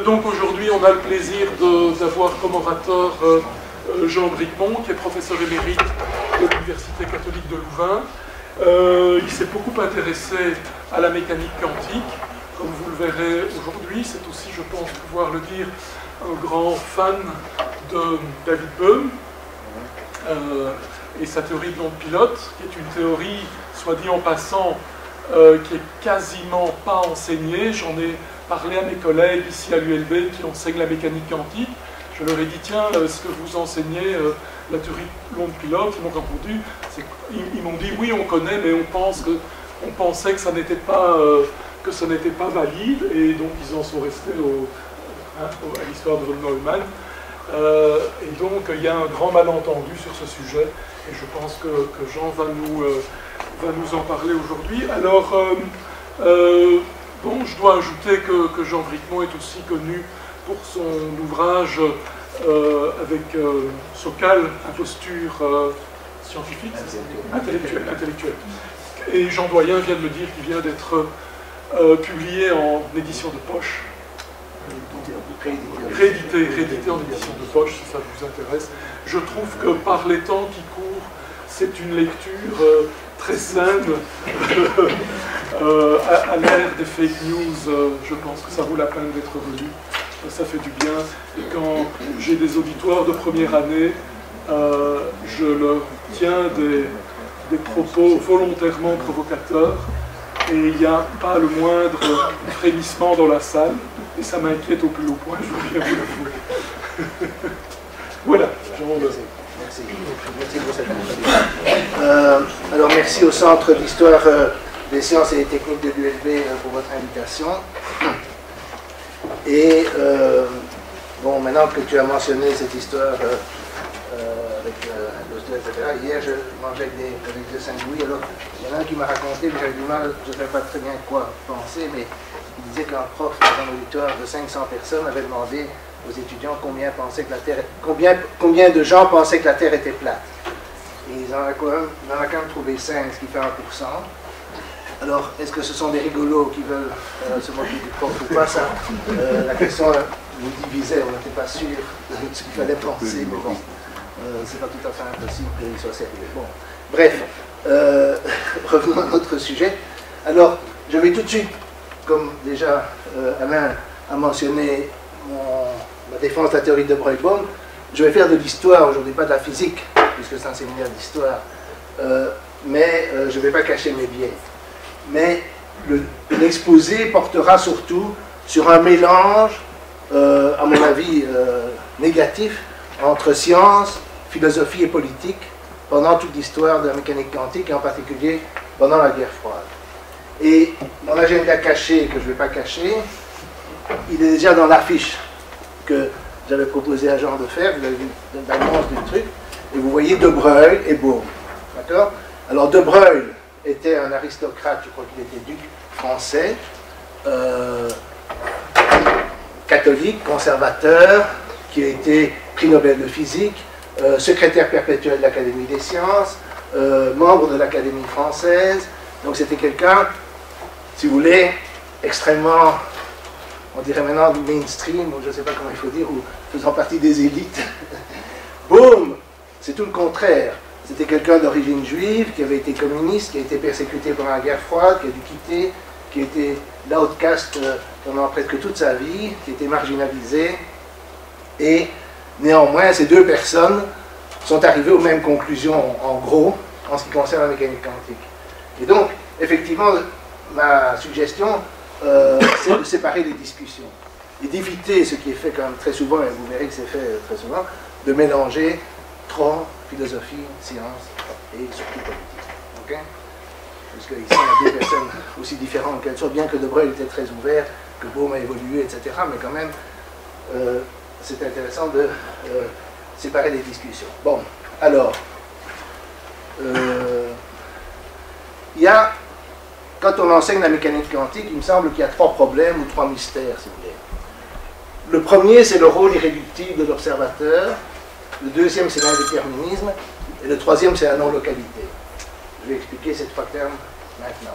Donc aujourd'hui, on a le plaisir d'avoir comme orateur Jean Bricmont, qui est professeur émérite de l'Université catholique de Louvain. Il s'est beaucoup intéressé à la mécanique quantique, comme vous le verrez aujourd'hui. C'est aussi, je pense pouvoir le dire, un grand fan de David Bohm et sa théorie de l'onde pilote, qui est une théorie, soit dit en passant, qui est quasiment pas enseignée. J'en ai parlé à mes collègues ici à l'ULB qui enseignent la mécanique quantique. Je leur ai dit, tiens, est-ce que vous enseignez la théorie de l'onde pilote? Ils m'ont répondu, ils m'ont dit, oui, on connaît, mais on pensait que ça n'était pas, valide, et donc ils en sont restés à l'histoire de von Neumann. Et donc, il y a un grand malentendu sur ce sujet, et je pense que Jean va nous en parler aujourd'hui. Alors, bon, je dois ajouter que Jean Bricmont est aussi connu pour son ouvrage avec Sokal, Imposture scientifique, intellectuelle. Et Jean Doyen vient de me dire qu'il vient d'être publié en édition de poche. Réédité en édition de poche, si ça vous intéresse. Je trouve que par les temps qui courent, c'est une lecture très saine. À l'ère des fake news, je pense que ça vaut la peine d'être lu. Ça fait du bien. Et quand j'ai des auditoires de première année, je leur tiens des propos volontairement provocateurs. Et il n'y a pas le moindre frémissement dans la salle. Et ça m'inquiète au plus haut point, je veux bien vous l'avouer. Voilà, Jean. Merci pour cette introduction. Alors merci au Centre d'Histoire des Sciences et des Techniques de l'ULB pour votre invitation. Et bon, maintenant que tu as mentionné cette histoire avec l'hostel, etc., hier je mangeais avec des Saint-Louis, alors il y en a un qui m'a raconté, mais j'avais du mal, je ne savais pas très bien quoi penser, mais il disait qu'un prof dans un auditoire de 500 personnes avait demandé aux étudiants combien de gens pensaient que la Terre était plate. Et il en a quand même trouvé 5, ce qui fait 1%. Alors, est-ce que ce sont des rigolos qui veulent se moquer du prof ou pas? Ça, la question nous divisait, on n'était pas sûr de ce qu'il fallait penser, mais bon, c'est pas tout à fait impossible qu'il soit sérieux. Bon, bref, revenons à notre sujet. Alors, je vais tout de suite, comme déjà Alain a mentionné ma défense de la théorie de Broglie-Bohm, je vais faire de l'histoire aujourd'hui, pas de la physique, puisque c'est un séminaire d'histoire, mais je ne vais pas cacher mes biais. Mais l'exposé portera surtout sur un mélange, à mon avis, négatif, entre science, philosophie et politique, pendant toute l'histoire de la mécanique quantique, et en particulier pendant la guerre froide. Et mon agenda caché, que je ne vais pas cacher, il est déjà dans l'affiche que j'avais proposé à Jean de faire. Vous avez vu l'annonce du truc, et vous voyez De Broglie et Bohm. D'accord? Alors De Broglie était un aristocrate, je crois qu'il était duc français, catholique, conservateur, qui a été prix Nobel de physique, secrétaire perpétuel de l'Académie des sciences, membre de l'Académie française. Donc c'était quelqu'un, si vous voulez, extrêmement, on dirait maintenant mainstream, ou je ne sais pas comment il faut dire, ou faisant partie des élites. Boom, c'est tout le contraire. C'était quelqu'un d'origine juive, qui avait été communiste, qui a été persécuté pendant la guerre froide, qui a dû quitter, qui a été l'outcast pendant presque toute sa vie, qui a été marginalisé. Et néanmoins, ces deux personnes sont arrivées aux mêmes conclusions, en gros, en ce qui concerne la mécanique quantique. Et donc, effectivement, ma suggestion, c'est de séparer les discussions et d'éviter ce qui est fait quand même très souvent, et vous verrez que c'est fait très souvent, de mélanger trop philosophie, science et surtout politique. Okay? Parce qu'ici, on a deux personnes aussi différentes qu'elles soient, bien que De Broglie était très ouvert, que Bohm a évolué, etc. Mais quand même, c'est intéressant de séparer les discussions. Bon, alors, il y a, quand on enseigne la mécanique quantique, il me semble qu'il y a trois problèmes ou trois mystères, si vous voulez. Le premier, c'est le rôle irréductible de l'observateur. Le deuxième, c'est l'indéterminisme. Et le troisième, c'est la non-localité. Je vais expliquer ces trois termes maintenant.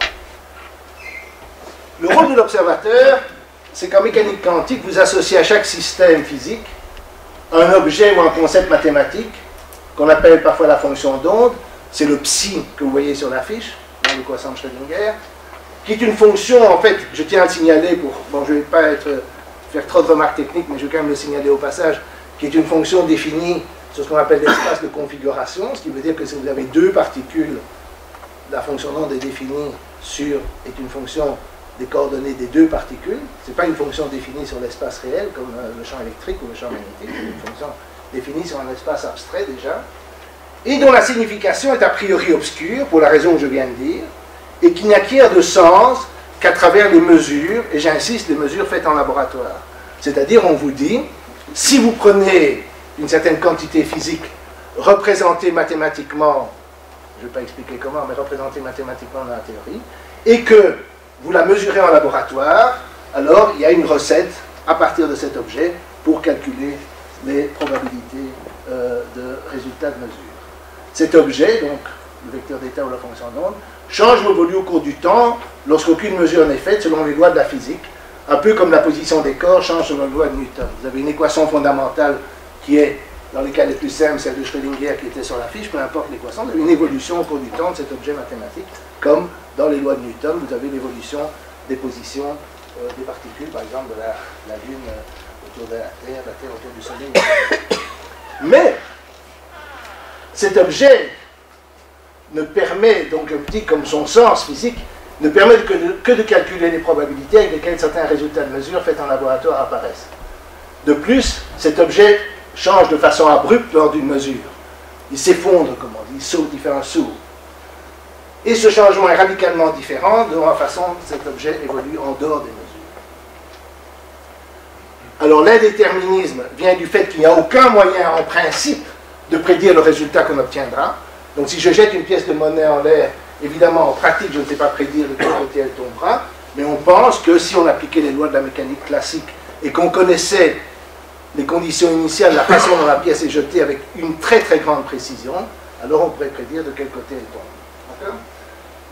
Le rôle de l'observateur, c'est qu'en mécanique quantique, vous associez à chaque système physique un objet ou un concept mathématique qu'on appelle parfois la fonction d'onde. C'est le psi que vous voyez sur l'affiche, dans l'équation de Schrödinger, qui est une fonction, en fait, je tiens à le signaler pour, bon, je ne vais pas faire trop de remarques techniques, mais je vais quand même le signaler au passage, qui est une fonction définie sur ce qu'on appelle l'espace de configuration, ce qui veut dire que si vous avez deux particules, la fonction d'onde est définie est une fonction des coordonnées des deux particules. Ce n'est pas une fonction définie sur l'espace réel, comme le champ électrique ou le champ magnétique, c'est une fonction définie sur un espace abstrait déjà, et dont la signification est a priori obscure, pour la raison que je viens de dire, et qui n'acquiert de sens qu'à travers les mesures, et j'insiste, les mesures faites en laboratoire. C'est-à-dire, on vous dit, si vous prenez une certaine quantité physique représentée mathématiquement, je ne vais pas expliquer comment, mais représentée mathématiquement dans la théorie, et que vous la mesurez en laboratoire, alors il y a une recette à partir de cet objet pour calculer les probabilités de résultats de mesure. Cet objet, donc le vecteur d'état ou la fonction d'onde, change ou évolue au cours du temps lorsqu'aucune mesure n'est faite selon les lois de la physique, un peu comme la position des corps change selon les lois de Newton. Vous avez une équation fondamentale qui est, dans les cas les plus simples, celle de Schrödinger qui était sur la fiche, peu importe l'équation, vous avez une évolution au cours du temps de cet objet mathématique, comme dans les lois de Newton, vous avez l'évolution des positions des particules, par exemple de la Lune autour de la Terre autour du Soleil. Mais cet objet ne permet, donc je me dis comme son sens physique, ne permet que de calculer les probabilités avec lesquelles certains résultats de mesure faits en laboratoire apparaissent. De plus, cet objet change de façon abrupte lors d'une mesure. Il s'effondre, comme on dit, il saute, il fait un saut. Et ce changement est radicalement différent de la façon dont cet objet évolue en dehors des mesures. Alors l'indéterminisme vient du fait qu'il n'y a aucun moyen en principe de prédire le résultat qu'on obtiendra. Donc si je jette une pièce de monnaie en l'air, évidemment en pratique je ne sais pas prédire de quel côté elle tombera, mais on pense que si on appliquait les lois de la mécanique classique et qu'on connaissait les conditions initiales, la façon dont la pièce est jetée avec une très très grande précision, alors on pourrait prédire de quel côté elle tombe. D'accord ?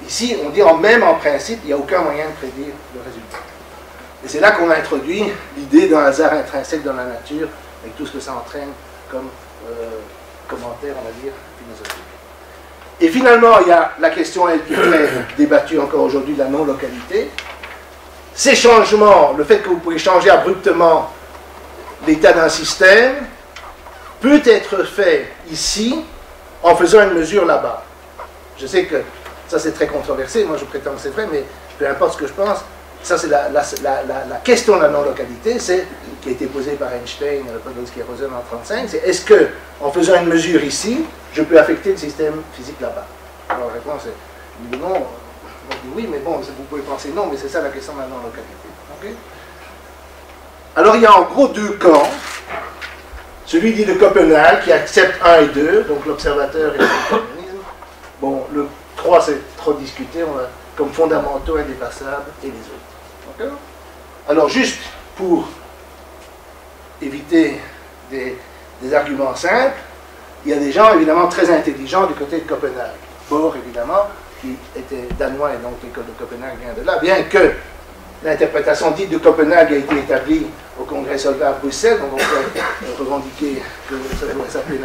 Ici, on dit même en principe, il n'y a aucun moyen de prédire le résultat. Et c'est là qu'on a introduit l'idée d'un hasard intrinsèque dans la nature, avec tout ce que ça entraîne comme commentaire, on va dire, philosophique. Et finalement, il y a la question, elle, qui est débattue encore aujourd'hui, de la non-localité. Ces changements, le fait que vous pouvez changer abruptement l'état d'un système, peut être fait ici en faisant une mesure là-bas. Je sais que ça c'est très controversé, moi je prétends que c'est vrai, mais peu importe ce que je pense, ça c'est la question de la non-localité, qui a été posée par Einstein, Podolsky et Rosen en 1935, c'est est-ce que, en faisant une mesure ici, je peux affecter le système physique là-bas? Alors la réponse est non, on dit oui, mais bon, vous pouvez penser non, mais c'est ça la question de la non-localité. Okay? Alors il y a en gros deux camps, celui dit de Copenhague qui accepte 1 et 2, donc l'observateur et le déterminisme. Bon, le 3 c'est trop discuté, on a comme fondamentaux indépassables et les autres. Okay? Alors juste pour éviter des arguments simples, il y a des gens évidemment très intelligents du côté de Copenhague. Bohr évidemment, qui était danois et donc l'école de Copenhague vient de là, bien que l'interprétation dite de Copenhague a été établie au Congrès soldat à Bruxelles, donc on peut revendiquer que ça devrait s'appeler,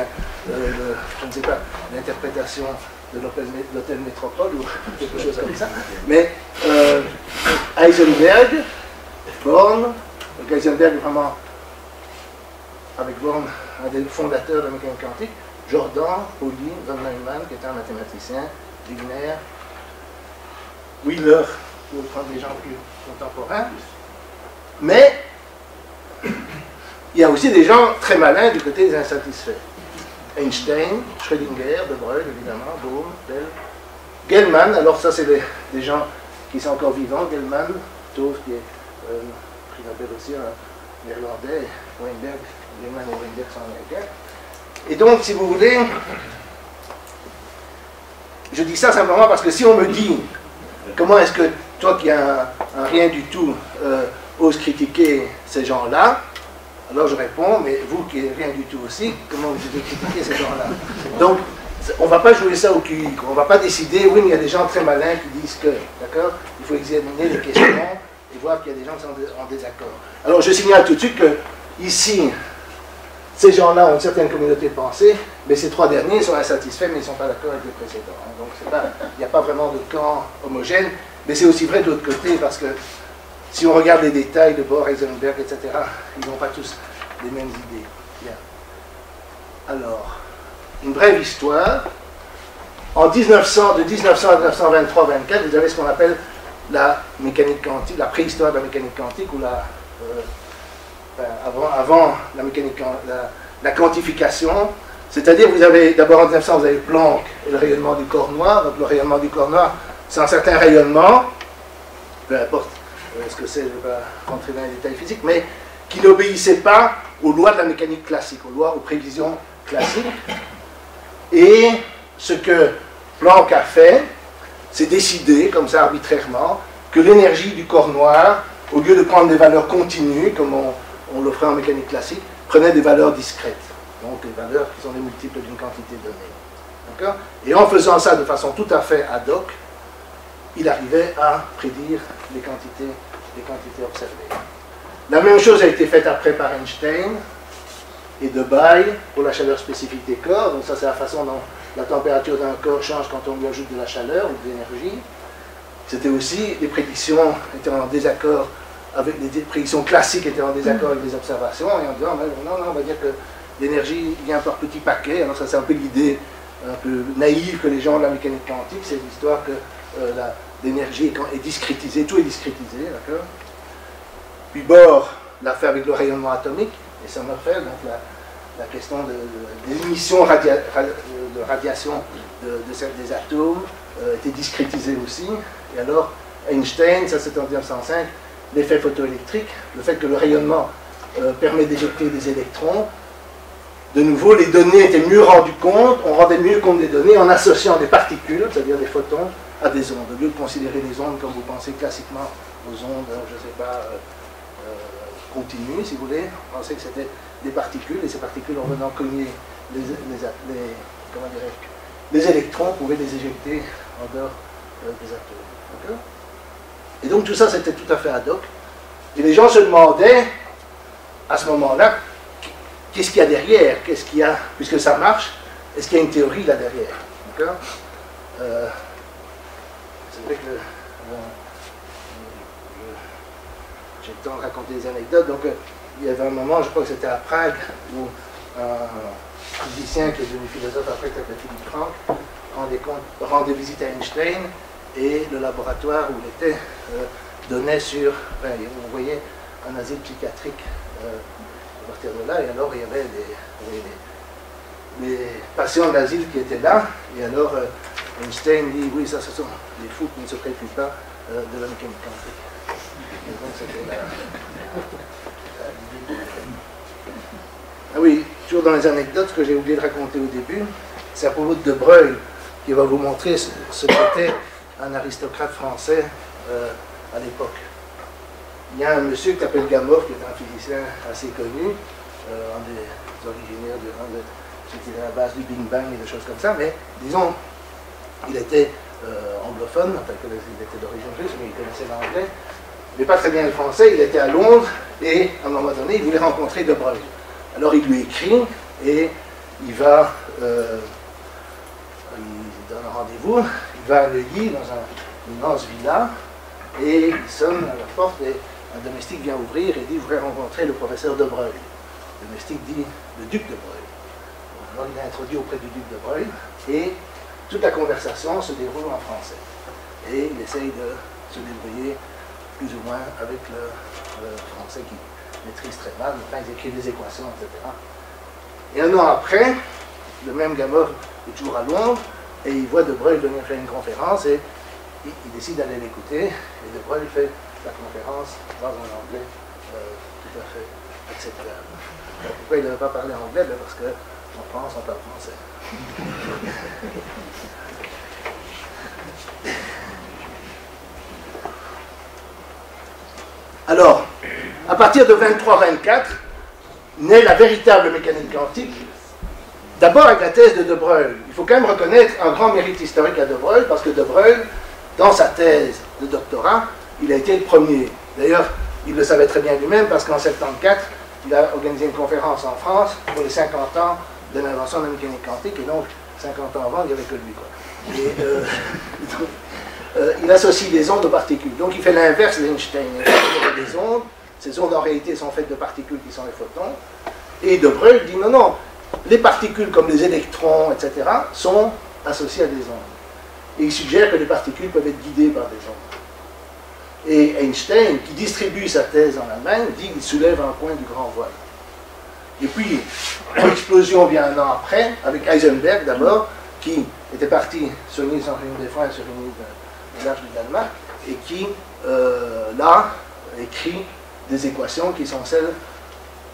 je ne sais pas, l'interprétation de l'hôtel Métropole ou quelque chose comme ça. Mais Heisenberg, Born, donc Heisenberg est vraiment, avec Born, un des fondateurs de la mécanique quantique, Jordan, Pauli, von Neumann, qui est un mathématicien, Wigner, Wheeler, pour prendre des gens plus contemporains. Mais il y a aussi des gens très malins du côté des insatisfaits. Einstein, Schrödinger, De Broglie, évidemment, Bohm, Bell, Gell-Mann, alors ça c'est des gens qui sont encore vivants, Gell-Mann, Tove qui est prix Nobel aussi, un néerlandais, Weinberg, Gell-Mann et Weinberg sont américains. Et donc, si vous voulez, je dis ça simplement parce que si on me dit comment est-ce que toi qui as un rien du tout oses critiquer ces gens-là, alors je réponds, mais vous qui n'avez rien du tout aussi, comment vous devez critiquer ces gens-là? Donc, on ne va pas jouer ça au QI, on ne va pas décider, oui, mais il y a des gens très malins qui disent que, d'accord, il faut examiner les questions et voir qu'il y a des gens qui sont en désaccord. Alors je signale tout de suite que, ici, ces gens-là ont une certaine communauté de pensée, mais ces trois derniers sont insatisfaits, mais ils ne sont pas d'accord avec les précédents. Hein. Donc il n'y a pas vraiment de camp homogène, mais c'est aussi vrai de l'autre côté, parce que si on regarde les détails de Bohr, Heisenberg, etc., ils n'ont pas tous les mêmes idées. Bien. Alors, une brève histoire. En 1900, de 1900 à 1923-24, vous avez ce qu'on appelle la mécanique quantique, la préhistoire de la mécanique quantique, ou avant la mécanique, la quantification. C'est-à-dire, vous avez, d'abord en 1900, vous avez Planck et le rayonnement du corps noir. Donc le rayonnement du corps noir, c'est un certain rayonnement, peu importe ce que c'est, je ne vais pas rentrer dans les détails physiques, mais qui n'obéissait pas aux lois de la mécanique classique, aux prévisions classiques. Et ce que Planck a fait, c'est décider, comme ça arbitrairement, que l'énergie du corps noir, au lieu de prendre des valeurs continues, comme on le ferait en mécanique classique, prenait des valeurs discrètes. Donc des valeurs qui sont des multiples d'une quantité donnée. D'accord ? Et en faisant ça de façon tout à fait ad hoc, il arrivait à prédire les quantités observées. La même chose a été faite après par Einstein et Debye pour la chaleur spécifique des corps. Donc ça, c'est la façon dont la température d'un corps change quand on lui ajoute de la chaleur ou de l'énergie. C'était aussi, les prédictions étaient en désaccord avec les prédictions classiques, étaient en désaccord avec les observations, et en disant, non, on va dire que l'énergie vient par petits paquets. Alors ça, c'est un peu l'idée un peu naïve que les gens ont de la mécanique quantique, c'est l'histoire que l'énergie est discrétisée, tout est discrétisé, d'accord. Puis Bohr l'a fait avec le rayonnement atomique, et Sommerfeld, donc la question de l'émission de radiation des atomes était discrétisée aussi. Et alors, Einstein, ça c'était en 1905, l'effet photoélectrique, le fait que le rayonnement permet d'éjecter des électrons. De nouveau, les données étaient mieux rendues compte, on rendait mieux compte des données en associant des particules, c'est-à-dire des photons, à des ondes. Au lieu de considérer les ondes comme vous pensez classiquement aux ondes, je ne sais pas, continues, si vous voulez, on pensait que c'était des particules, et ces particules, en venant cogner les électrons, pouvaient les éjecter en dehors des atomes. Et donc tout ça, c'était tout à fait ad hoc. Et les gens se demandaient, à ce moment-là, qu'est-ce qu'il y a derrière? Qu'est-ce qu'il y a, puisque ça marche, est-ce qu'il y a une théorie là derrière? D'accord? C'est vrai que j'ai le temps de raconter des anecdotes. Donc, il y avait un moment, je crois que c'était à Prague, où un physicien qui est devenu philosophe après, qui s'appelait Philippe Franck, rendait visite à Einstein, et le laboratoire où il était donnait sur, on voyait un asile psychiatrique à partir de là, et alors il y avait des patients de l'asile qui étaient là, et alors Einstein dit, oui, ça ce sont des fous qui ne se préoccupent pas de la mécanique quantique. Et donc c'était Ah oui, toujours dans les anecdotes, ce que j'ai oublié de raconter au début, c'est à propos de Broglie, qui va vous montrer ce qu'était un aristocrate français à l'époque. Il y a un monsieur qui s'appelle Gamow, qui est un physicien assez connu, un des originaires de ce qui est à la base du Big Bang et des choses comme ça, mais disons, il était anglophone, enfin il était d'origine russe, mais il connaissait l'anglais, mais pas très bien le français. Il était à Londres, et à un moment donné, il voulait rencontrer de Broglie. Alors il lui écrit, et il va, il donne un rendez-vous, il va à Neuilly, dans une immense villa, et il sonne à la porte, et un domestique vient ouvrir et dit, je voudrais rencontrer le professeur de Broglie. Le domestique dit, le duc de Broglie. Alors il est introduit auprès du duc de Broglie, et toute la conversation se déroule en français. Et il essaye de se débrouiller plus ou moins avec le français qu'il maîtrise très mal. Enfin, ils écrivent des équations, etc. Et un an après, le même Gamow est toujours à Londres, et il voit de Broglie venir faire une conférence, et il décide d'aller l'écouter, et de Broglie fait la conférence dans un anglais tout à fait acceptable. Pourquoi il ne veut pas parler anglais? Parce qu'en France, on parle français. Alors, à partir de 23-24, naît la véritable mécanique quantique, D'abord avec la thèse de De Broglie. Il faut quand même reconnaître un grand mérite historique à De Broglie, parce que De Broglie, dans sa thèse de doctorat, il a été le premier. D'ailleurs, il le savait très bien lui-même, parce qu'en 1974, il a organisé une conférence en France pour les 50 ans de l'invention de la mécanique quantique, et donc 50 ans avant, il n'y avait que lui, quoi. Et, il associe des ondes aux particules. Donc il fait l'inverse d'Einstein. Il y a des ondes, ces ondes en réalité sont faites de particules qui sont les photons, et De Broglie dit non, non, les particules comme les électrons, etc., sont associées à des ondes. Et il suggère que les particules peuvent être guidées par des ondes. Et Einstein, qui distribue sa thèse en Allemagne, dit qu'il soulève un point du grand voile. Et puis, l'explosion vient un an après, avec Heisenberg d'abord, qui était parti sur une île sans réunion des freins, sur une île au large du Danemark, et qui, là, écrit des équations qui sont celles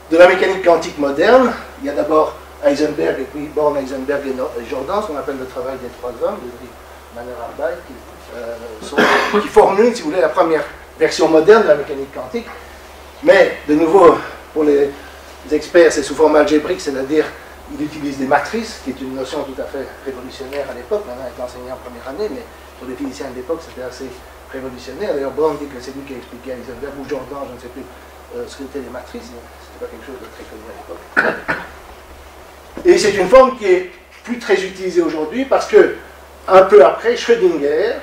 de la mécanique quantique moderne. Il y a d'abord Heisenberg, et puis Born, Heisenberg et Jordan, ce qu'on appelle le travail des trois hommes, de Manner-Arbeit, qui formule, si vous voulez, la première version moderne de la mécanique quantique. Mais, de nouveau, pour les experts, c'est sous forme algébrique, c'est-à-dire il utilise des matrices, qui est une notion tout à fait révolutionnaire à l'époque, maintenant elle est enseignée en première année, mais pour les physiciens de l'époque, c'était assez révolutionnaire. D'ailleurs, Born dit que c'est lui qui a expliqué à Heisenberg, ou Jordan, je ne sais plus ce que étaient les matrices, c'était pas quelque chose de très connu à l'époque. Et c'est une forme qui est plus très utilisée aujourd'hui, parce que, un peu après, Schrödinger,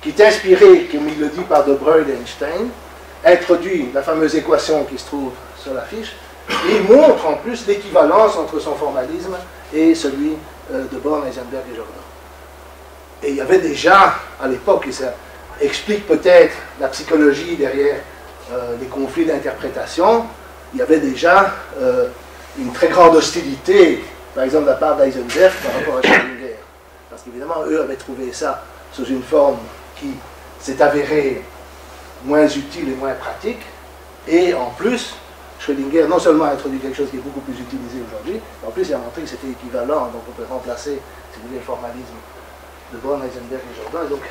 qui est inspiré, comme il le dit, par De Broglie et Einstein, introduit la fameuse équation qui se trouve sur la fiche, et montre en plus l'équivalence entre son formalisme et celui de Born, Heisenberg et Jordan. Et il y avait déjà, à l'époque, et ça explique peut-être la psychologie derrière les conflits d'interprétation, il y avait déjà une très grande hostilité, par exemple de la part d'Heisenberg par rapport à Schrödinger. Parce qu'évidemment, eux avaient trouvé ça sous une forme qui s'est avérée moins utile et moins pratique, et en plus, Schrödinger non seulement a introduit quelque chose qui est beaucoup plus utilisé aujourd'hui, mais en plus il a montré que c'était équivalent, donc on peut remplacer, si vous voulez, le formalisme de Born, Heisenberg et Jordan, et donc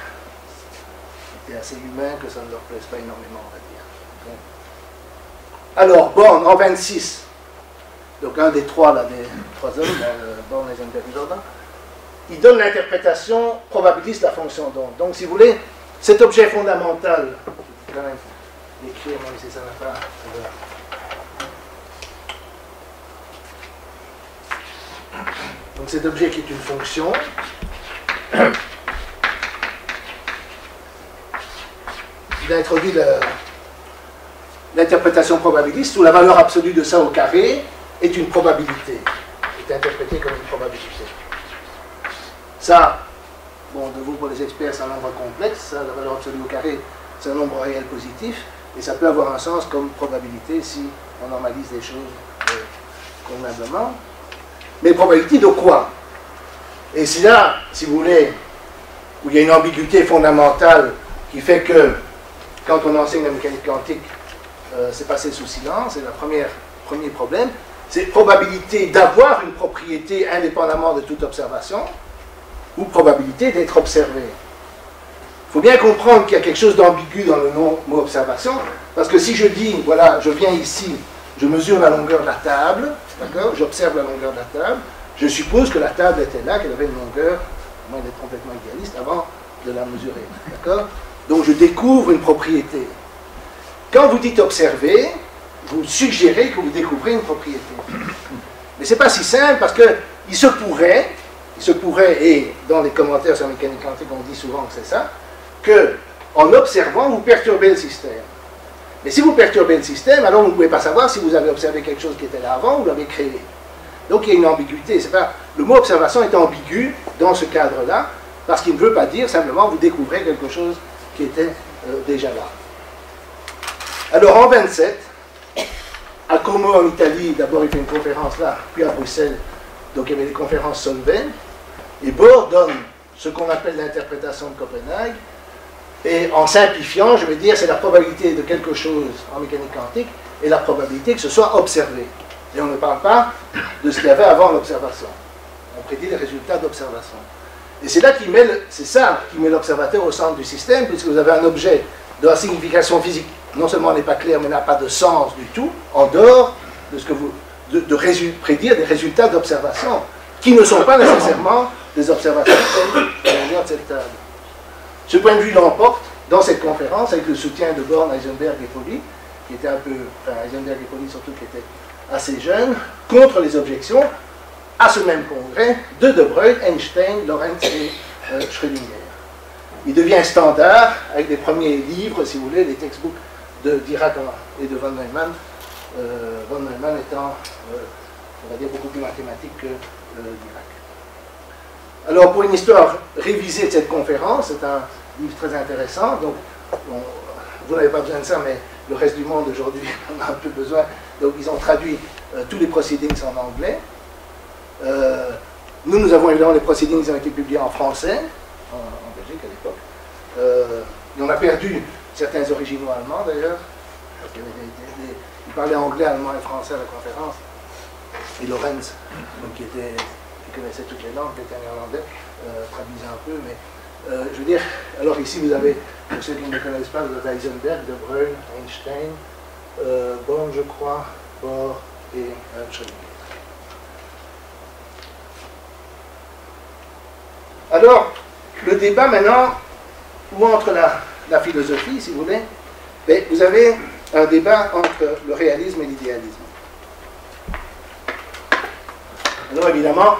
c'était assez humain que ça ne leur plaise pas énormément, on va dire. Alors, Born, en 26, donc un des trois, là, des trois hommes, Born, Heisenberg et Jordan, il donne l'interprétation probabiliste de la fonction d'onde. Donc, si vous voulez, cet objet fondamental, je vais quand même l'écrire, même si ça n'a pas... Donc cet objet qui est une fonction, il a introduit l'interprétation probabiliste où la valeur absolue de ça au carré est une probabilité, est interprétée comme une probabilité. Ça, bon, de vous pour les experts, c'est un nombre complexe, ça, la valeur absolue au carré, c'est un nombre réel positif, et ça peut avoir un sens comme probabilité si on normalise les choses convenablement. Mais probabilité de quoi? Et c'est là, si vous voulez, où il y a une ambiguïté fondamentale qui fait que, quand on enseigne la mécanique quantique, c'est passé sous silence, et le premier problème, c'est probabilité d'avoir une propriété indépendamment de toute observation, ou probabilité d'être observé. Il faut bien comprendre qu'il y a quelque chose d'ambigu dans le mot observation, parce que si je dis, voilà, je viens ici, je mesure la longueur de la table, d'accord, j'observe la longueur de la table, je suppose que la table était là, qu'elle avait une longueur, à moins d'être complètement idéaliste, avant de la mesurer, d'accord. Donc je découvre une propriété. Quand vous dites observer, vous suggérez que vous découvrez une propriété. Mais ce n'est pas si simple, parce qu'il se pourrait, et dans les commentaires sur la mécanique quantique, on dit souvent que c'est ça, qu'en observant, vous perturbez le système. Mais si vous perturbez le système, alors vous ne pouvez pas savoir si vous avez observé quelque chose qui était là avant ou vous l'avez créé. Donc il y a une ambiguïté. Le mot observation est ambigu dans ce cadre-là, parce qu'il ne veut pas dire simplement vous découvrez quelque chose qui était déjà là. Alors en 27, à Como en Italie, d'abord il fait une conférence là, puis à Bruxelles, donc il y avait des conférences Solvay, et Bohr donne ce qu'on appelle l'interprétation de Copenhague, et en simplifiant, je vais dire, c'est la probabilité de quelque chose en mécanique quantique et la probabilité que ce soit observé. Et on ne parle pas de ce qu'il y avait avant l'observation. On prédit les résultats d'observation. Et c'est là c'est ça qui met l'observateur au centre du système, puisque vous avez un objet dont la signification physique, non seulement n'est pas claire, mais n'a pas de sens du tout, en dehors de ce que vous prédire des résultats d'observation qui ne sont pas nécessairement des observations de cette table. Ce point de vue l'emporte dans cette conférence avec le soutien de Born, Heisenberg et Pauli, qui étaient un peu, enfin Heisenberg et Pauli surtout qui étaient assez jeunes, contre les objections à ce même congrès de Broglie, Einstein, Lorentz et Schrödinger. Il devient standard avec les premiers livres, si vous voulez, les textbooks de Dirac et de von Neumann, von Neumann étant, on va dire, beaucoup plus mathématique que Dirac. Alors, pour une histoire révisée de cette conférence, c'est un livre très intéressant, donc bon, vous n'avez pas besoin de ça, mais le reste du monde aujourd'hui en a un peu besoin, donc ils ont traduit tous les proceedings en anglais. Nous avons évidemment les proceedings qui ont été publiés en français, en Belgique à l'époque. On a perdu certains originaux allemands d'ailleurs, parce qu'il y avait ils parlaient anglais, allemand et français à la conférence. Et Lorenz, donc, qui connaissait toutes les langues, qui était néerlandais, traduisait un peu, mais je veux dire, alors ici vous avez, pour ceux qui ne connaissent pas, vous avez Heisenberg, de Broglie, Einstein, Born, je crois, Bohr et Schrödinger. Alors, le débat maintenant, ou entre la philosophie, si vous voulez, mais vous avez un débat entre le réalisme et l'idéalisme. Alors évidemment,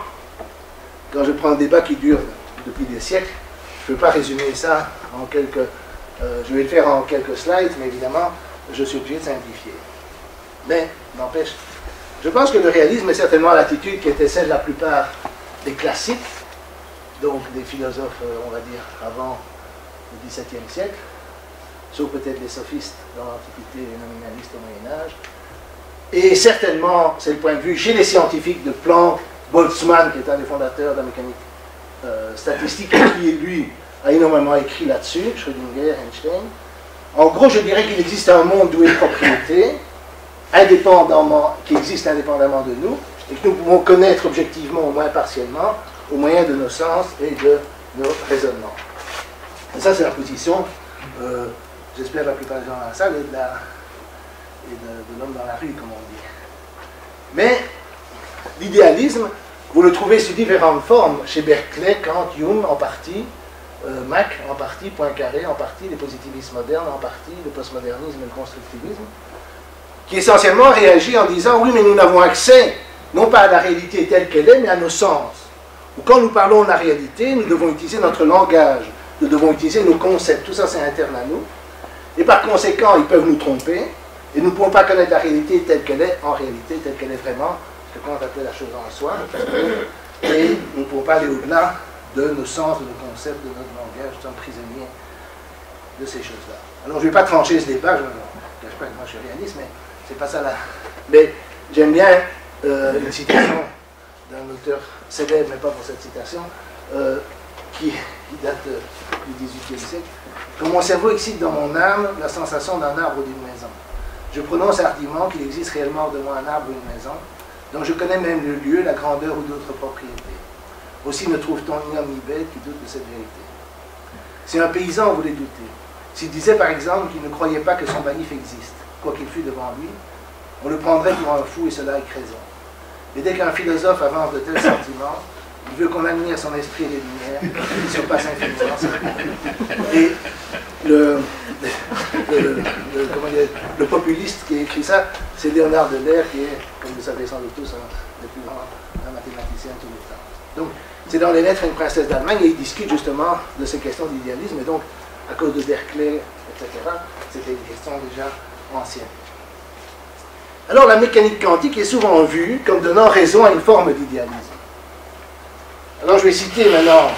quand je prends un débat qui dure depuis des siècles, je ne peux pas résumer ça en quelques... je vais le faire en quelques slides, mais évidemment, je suis obligé de simplifier. Mais, n'empêche, je pense que le réalisme est certainement l'attitude qui était celle de la plupart des classiques, donc des philosophes, on va dire, avant le XVIIe siècle, sauf peut-être les sophistes dans l'Antiquité et les nominalistes au Moyen-Âge. Et certainement, c'est le point de vue chez les scientifiques de Planck, Boltzmann, qui est un des fondateurs de la mécanique statistique, qui, lui, a énormément écrit là-dessus, Schrödinger, Einstein. En gros, je dirais qu'il existe un monde doué de propriétés, qui existe indépendamment de nous, et que nous pouvons connaître objectivement, au moins partiellement, au moyen de nos sens et de nos raisonnements. Et ça, c'est la position, j'espère, la plupart des gens dans la salle, et de l'homme dans la rue, comme on dit. Mais l'idéalisme, vous le trouvez sous différentes formes, chez Berkeley, Kant, Hume, en partie, Mach, en partie, Poincaré, en partie, les positivistes modernes, en partie, le postmodernisme et le constructivisme, qui essentiellement réagit en disant, oui, mais nous n'avons accès, non pas à la réalité telle qu'elle est, mais à nos sens. Ou quand nous parlons de la réalité, nous devons utiliser notre langage, nous devons utiliser nos concepts, tout ça c'est interne à nous, et par conséquent, ils peuvent nous tromper, et nous ne pouvons pas connaître la réalité telle qu'elle est, en réalité, telle qu'elle est vraiment, ce que Kant appelait la chose en soi, et nous ne pouvons pas aller au-delà de nos sens, de nos concepts, de notre langage, nous sommes prisonniers de ces choses-là. Alors je ne vais pas trancher ce débat, je ne cache pas que moi je suis réaliste, mais c'est pas ça là. Mais j'aime bien une citation d'un auteur célèbre, mais pas pour cette citation, qui date du XVIIIe siècle. Quand mon cerveau excite dans mon âme la sensation d'un arbre ou d'une maison, je prononce hardiment qu'il existe réellement de moi un arbre ou une maison, dont je connais même le lieu, la grandeur ou d'autres propriétés. Aussi ne trouve-t-on ni homme ni bête qui doute de cette vérité. Si un paysan voulait douter, s'il disait par exemple qu'il ne croyait pas que son baillif existe, quoi qu'il fût devant lui, on le prendrait pour un fou et cela avec raison. Mais dès qu'un philosophe avance de tels sentiments, il veut qu'on admire son esprit et les lumières, qui surpasse infiniment. Et le populiste qui a écrit ça, c'est Léonard de Laire, qui est, comme vous savez sans doute tous, un des plus grands mathématiciens de tous les temps. Donc, c'est dans les lettres à une princesse d'Allemagne, et il discute justement de ces questions d'idéalisme, et donc, à cause de Berkeley, etc., c'était une question déjà ancienne. Alors, la mécanique quantique est souvent vue comme donnant raison à une forme d'idéalisme. Alors, je vais citer maintenant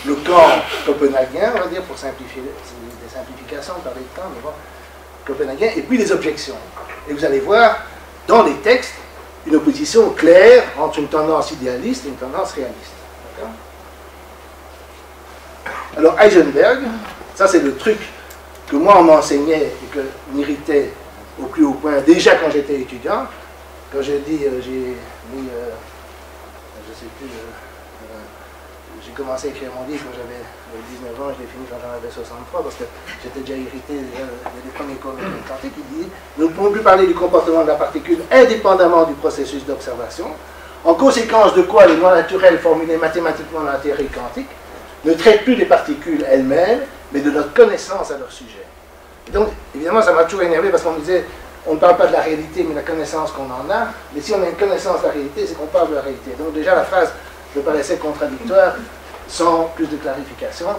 le camp copenhaguien, on va dire, pour simplifier, c'est des simplifications par les temps, mais bon, copenhaguien, et puis les objections. Et vous allez voir, dans les textes, une opposition claire entre une tendance idéaliste et une tendance réaliste. Alors, Heisenberg, ça c'est le truc que moi on m'enseignait et que m'irritait au plus haut point, déjà quand j'étais étudiant, quand j'ai dit, j'ai mis, je sais plus, j'ai commencé à écrire mon livre quand j'avais 19 ans, je l'ai fini quand j'en avais 63, parce que j'étais déjà irrité des premiers cours de mécanique quantique. Il dit, nous ne pouvons plus parler du comportement de la particule indépendamment du processus d'observation, en conséquence de quoi les lois naturelles formulées mathématiquement dans la théorie quantique ne traitent plus des particules elles-mêmes, mais de notre connaissance à leur sujet. Et donc, évidemment, ça m'a toujours énervé parce qu'on me disait, on ne parle pas de la réalité, mais de la connaissance qu'on en a. Mais si on a une connaissance de la réalité, c'est qu'on parle de la réalité. Donc déjà, la phrase me paraissait contradictoire, sans plus de clarification.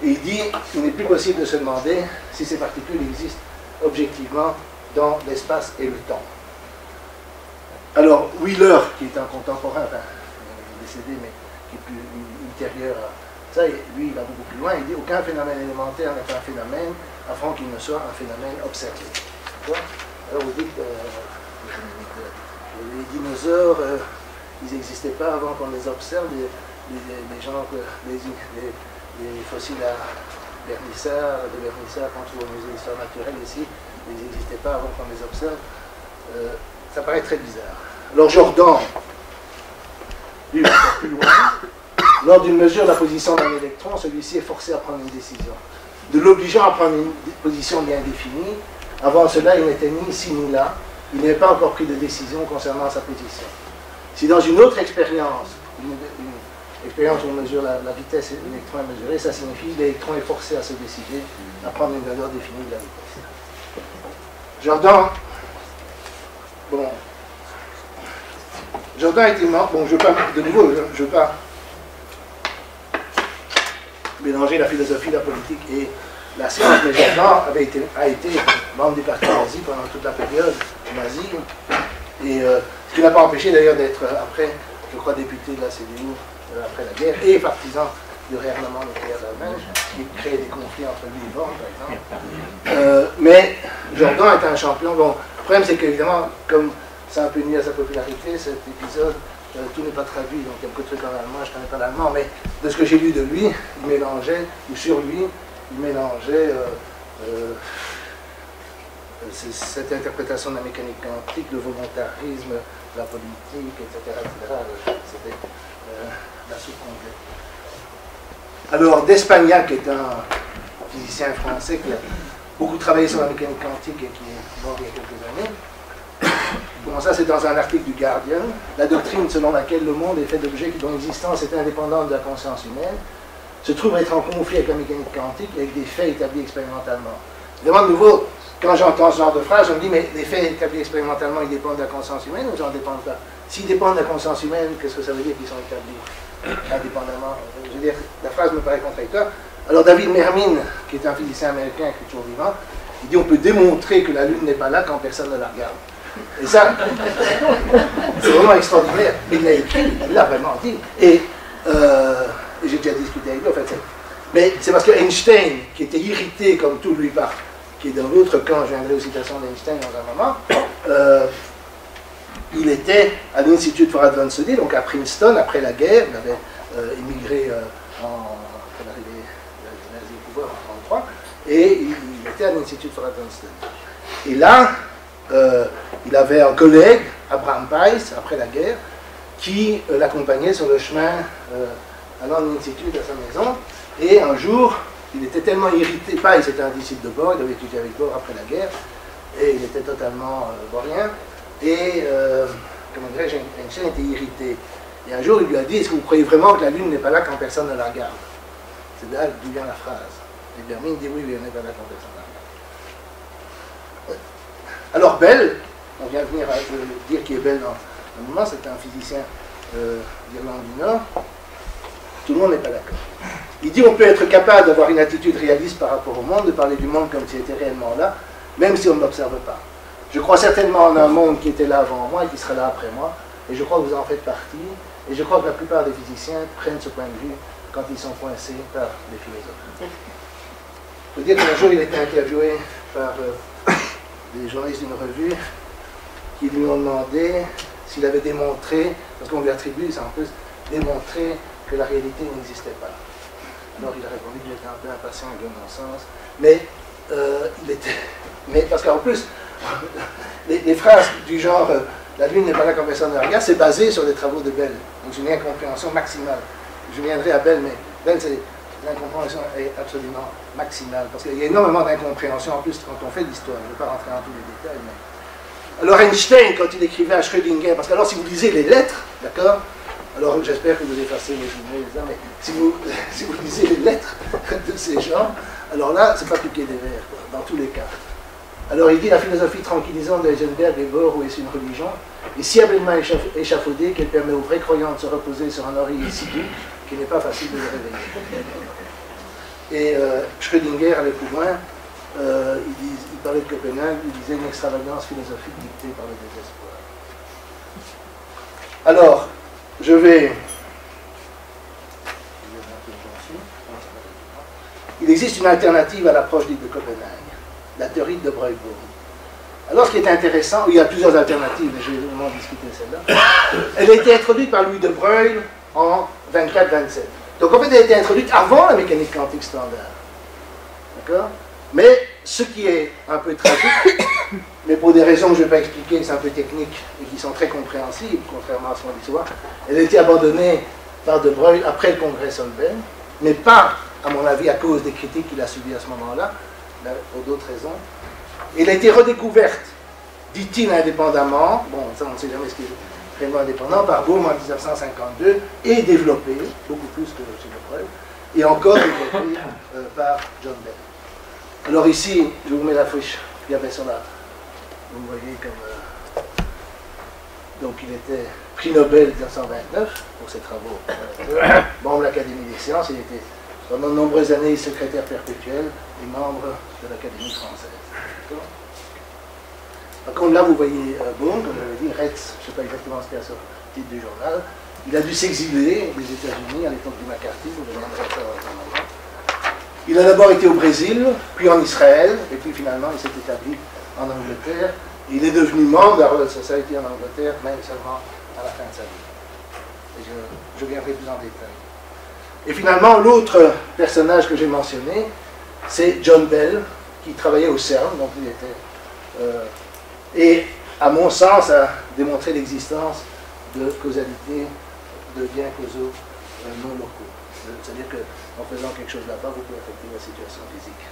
Et il dit, il n'est plus possible de se demander si ces particules existent objectivement dans l'espace et le temps. Alors, Wheeler, qui est un contemporain, enfin, il est décédé, mais qui est plus ultérieur à ça, lui, il va beaucoup plus loin, il dit, aucun phénomène élémentaire n'est un phénomène avant qu'il ne soit un phénomène observé. Alors vous dites, les dinosaures, ils n'existaient pas avant qu'on les observe, les fossiles à vernissard, de vernissard qu'on trouve au musée d'histoire naturelle ici, ils n'existaient pas avant qu'on les observe. Ça paraît très bizarre. Alors Jordan, lui, il va encore plus loin. Lors d'une mesure de la position d'un électron, celui-ci est forcé à prendre une décision. De l'obligeant à prendre une position bien définie, avant cela, il n'était ni ici ni là, il n'avait pas encore pris de décision concernant sa position. Si dans une autre expérience, une expérience où on mesure la vitesse de l'électron est mesurée, ça signifie que l'électron est forcé à se décider à prendre une valeur définie de la vitesse. Jordan, bon, Jordan était mort, bon, je ne veux pas, de nouveau, je ne veux pas mélanger la philosophie, la politique et la science, mais Jordan a été membre du parti nazi pendant toute la période nazie, et ce qui n'a pas empêché d'ailleurs d'être après, je crois, député de la CDU après la guerre, et partisan du réarmement nucléaire d'Allemagne, qui créait des conflits entre lui et Born, par exemple. Mais Jordan est un champion. Bon, le problème, c'est qu'évidemment, comme ça a un peu nuit à sa popularité, cet épisode, tout n'est pas traduit, donc il y a beaucoup de trucs en allemand, je ne connais pas l'allemand, mais de ce que j'ai lu de lui, il mélangeait, ou sur lui, il mélangeait cette interprétation de la mécanique quantique, le volontarisme, la politique, etc. C'était la soupe complète. Alors, d'Espagnac, qui est un physicien français qui a beaucoup travaillé sur la mécanique quantique et qui est mort il y a quelques années. Bon, ça c'est dans un article du Guardian, la doctrine selon laquelle le monde est fait d'objets dont l'existence est indépendante de la conscience humaine, se trouve être en conflit avec la mécanique quantique et avec des faits établis expérimentalement. Évidemment, de nouveau, quand j'entends ce genre de phrase, je me dis, mais les faits établis expérimentalement, ils dépendent de la conscience humaine ou ils n'en dépendent pas? S'ils dépendent de la conscience humaine, qu'est-ce que ça veut dire qu'ils sont établis indépendamment? Je veux dire, la phrase me paraît contradictoire. Alors David Mermin, qui est un physicien américain qui est toujours vivant, il dit on peut démontrer que la Lune n'est pas là quand personne ne la regarde. Et ça, c'est vraiment extraordinaire. Il l'a écrit, il l'a vraiment dit. Et j'ai déjà discuté avec lui, en fait. Mais c'est parce que Einstein, qui était irrité comme tout lui part, qui est dans l'autre camp, je viendrai aux citations d'Einstein dans un moment, il était à l'Institut for Advanced Study, donc à Princeton, après la guerre, il avait immigré après l'arrivée des nazis au pouvoir en 1933, et il était à l'Institut for Advanced Study. Et là, il avait un collègue, Abraham Pais, après la guerre, qui l'accompagnait sur le chemin allant de l'Institut à sa maison, et un jour, il était tellement irrité, Pais était un disciple de Bohr, il avait étudié avec Bohr après la guerre, et il était totalement bohrien, et, comment dirais-je, Einstein était irrité. Et un jour, il lui a dit, est-ce que vous croyez vraiment que la Lune n'est pas là quand personne ne la regarde? C'est là d'où vient la phrase. Et Bermin dit, oui, elle n'est pas là quand personne ne la regarde. Ouais. Alors, Bell, on vient de venir à dire qui est Bell dans un moment, c'est un physicien d'Irlande du Nord. Tout le monde n'est pas d'accord. Il dit, on peut être capable d'avoir une attitude réaliste par rapport au monde, de parler du monde comme s'il était réellement là, même si on ne l'observe pas. Je crois certainement en un monde qui était là avant moi et qui sera là après moi, et je crois que vous en faites partie, et je crois que la plupart des physiciens prennent ce point de vue quand ils sont coincés par les philosophes. Je veux dire qu'un jour, il a été interviewé par des journalistes d'une revue qui lui ont demandé s'il avait démontré, parce qu'on lui attribue, c'est en plus, démontré que la réalité n'existait pas. Alors il a répondu qu'il était un peu impatient de mon sens, mais mais parce qu'en plus, les phrases du genre la Lune n'est pas là quand personne ne la regarde, c'est basé sur les travaux de Bell. Donc j'ai une incompréhension maximale je viendrai à Bell, mais Bell, l'incompréhension est absolument maximale, parce qu'il y a énormément d'incompréhension, en plus, quand on fait l'histoire. Je ne vais pas rentrer dans tous les détails, mais... Alors Einstein, quand il écrivait à Schrödinger, parce que alors si vous lisez les lettres, d'accord, alors j'espère que vous effacez mes emails, mais si vous lisez les lettres de ces gens, alors là, c'est pas piquer des vers, quoi, dans tous les cas. Alors il dit, la philosophie tranquillisante d'Heisenberg est bord ou est une religion, est si habilement échafaudée qu'elle permet aux vrais croyants de se reposer sur un oreiller si doux qu'il n'est pas facile de les réveiller. Et Schrödinger allait plus loin, il parlait de Copenhague, il disait une extravagance philosophique dictée par le désespoir. Alors, je vais... Il existe une alternative à l'approche dite de Copenhague, la théorie de Breuilbaum. Alors, ce qui est intéressant, il y a plusieurs alternatives, mais je vais vraiment discuter celle-là. Elle a été introduite par Louis de Broglie en 24-27. Donc, en fait, elle a été introduite avant la mécanique quantique standard. D'accord? Mais ce qui est un peu tragique, mais pour des raisons que je ne vais pas expliquer, c'est un peu technique et qui sont très compréhensibles, contrairement à ce qu'on dit souvent, elle a été abandonnée par de Broglie après le congrès Solvay, mais pas, à mon avis, à cause des critiques qu'il a subies à ce moment-là, pour d'autres raisons. Elle a été redécouverte, dit-il indépendamment, bon, ça on ne sait jamais ce qui est vraiment indépendant, par Bohm en 1952, et développée, beaucoup plus que chez de Broglie, et encore développée par John Bell. Alors ici, je vous mets la fiche qu'il y avait sur la... Vous voyez comme... donc il était prix Nobel 1929 pour ses travaux. Membre de l'Académie des sciences, il était pendant de nombreuses années secrétaire perpétuel et membre de l'Académie française. Par contre, là, vous voyez Bohm, comme j'avais dit, Retz, je ne sais pas exactement ce qu'il y a sur le titre du journal, il a dû s'exiler des États-Unis à l'époque du McCarthy, vous demanderez ça dans un moment. Il a d'abord été au Brésil, puis en Israël, et puis finalement il s'est établi en Angleterre. Il est devenu membre de la Royal Society en Angleterre, même seulement à la fin de sa vie. Et je viendrai plus en détail. Et finalement, l'autre personnage que j'ai mentionné, c'est John Bell, qui travaillait au CERN, donc il était... et à mon sens, a démontré l'existence de causalité, de liens causaux non locaux. C'est-à-dire qu'en faisant quelque chose là-bas, vous pouvez affecter la situation physique.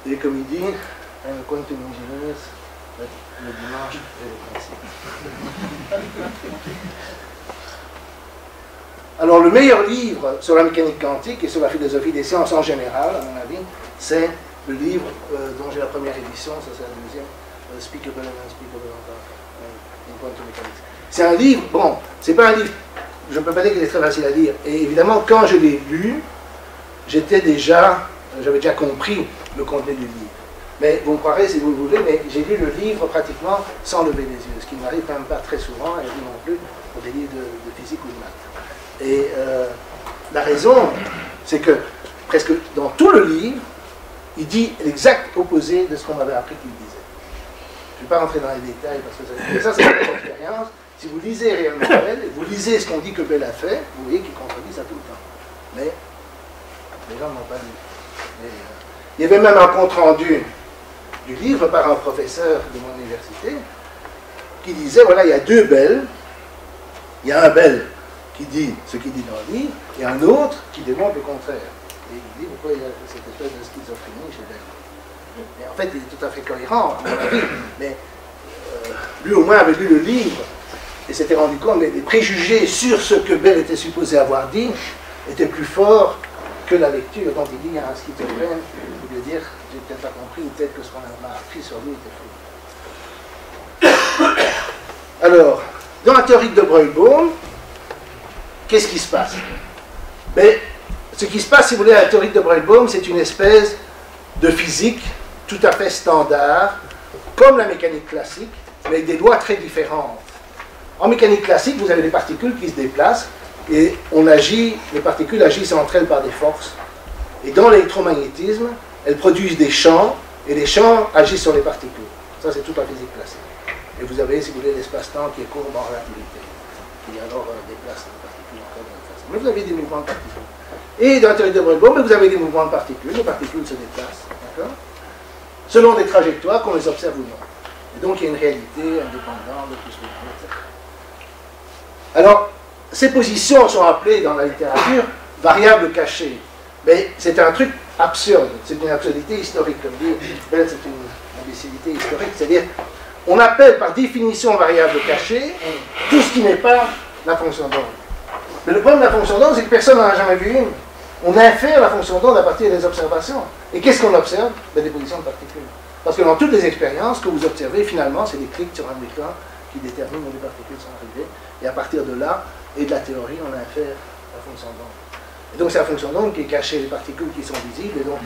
Et comme il dit, un quantum engineer, le dimanche et le principe. Alors le meilleur livre sur la mécanique quantique et sur la philosophie des sciences en général, à mon avis, c'est le livre dont j'ai la première édition, ça c'est la deuxième, Speakable and Unspeakable in Quantum Mechanics. C'est un livre, bon, c'est pas un livre, je ne peux pas dire qu'il est très facile à lire. Et évidemment, quand je l'ai lu, j'avais déjà compris le contenu du livre. Mais vous me croirez si vous le voulez, mais j'ai lu le livre pratiquement sans lever les yeux, ce qui n'arrive quand même pas très souvent, et non plus pour des livres de physique ou de maths. Et la raison, c'est que presque dans tout le livre, il dit l'exact opposé de ce qu'on m'avait appris qu'il disait. Je ne vais pas rentrer dans les détails, parce que ça c'est une expérience. Si vous lisez réellement Bell, vous lisez ce qu'on dit que Bell a fait, vous voyez qu'il contredit ça tout le temps. Mais les gens n'ont pas lu. Il y avait même un compte-rendu du livre par un professeur de mon université qui disait, voilà, il y a deux Bell. Il y a un Bell qui dit ce qu'il dit dans le livre, et un autre qui démontre le contraire. Et il dit pourquoi il y a cette espèce de schizophrénie chez Bell. Mais en fait, il est tout à fait cohérent, à mon avis. Mais lui au moins avait lu le livre et s'était rendu compte que les préjugés sur ce que Bell était supposé avoir dit étaient plus forts que la lecture. Donc il dit à un schizophrène, il veut dire, j'ai peut-être pas compris, ou peut-être que ce qu'on m'a appris sur lui était faux. Alors, dans la théorie de Breuil-Bohm, qu'est-ce qui se passe? Mais ce qui se passe, si vous voulez, à la théorie de Breuil-Bohm, c'est une espèce de physique tout à fait standard, comme la mécanique classique, mais avec des lois très différentes. En mécanique classique, vous avez des particules qui se déplacent et les particules agissent entre elles par des forces. Et dans l'électromagnétisme, elles produisent des champs et les champs agissent sur les particules. Ça, c'est toute la physique classique. Et vous avez, si vous voulez, l'espace-temps qui est courbe en relativité, qui alors déplace les particules en même façon. Mais vous avez des mouvements de particules. Et dans la théorie de Breuil-Bohm, vous avez des mouvements de particules. Les particules se déplacent, d'accord, selon des trajectoires qu'on les observe ou non. Et donc, il y a une réalité indépendante de tout ce que vous voulez, etc. Alors, ces positions sont appelées dans la littérature variables cachées. Mais c'est un truc absurde, c'est une absurdité historique, comme dit Bell, c'est une imbécilité historique, c'est-à-dire on appelle par définition variable cachée tout ce qui n'est pas la fonction d'onde. Mais le problème de la fonction d'onde, c'est que personne n'en a jamais vu une. On infère la fonction d'onde à partir des observations. Et qu'est-ce qu'on observe? Des positions de particules. Parce que dans toutes les expériences que vous observez, finalement, c'est des clics sur un écran qui déterminent où les particules sont arrivées. Et à partir de là, et de la théorie, on infère la fonction d'onde. Et donc c'est la fonction d'onde qui est cachée les particules qui sont visibles, et donc,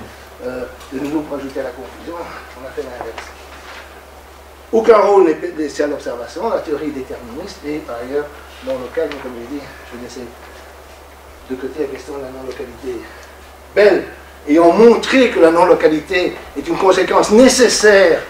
de nouveau, pour ajouter à la confusion, on a fait l'inverse. Aucun rôle n'est laissé à l'observation, la théorie est déterministe, et par ailleurs, non local, comme je l'ai dit, je vais laisser de côté la question de la non-localité. Bell, ayant montré que la non-localité est une conséquence nécessaire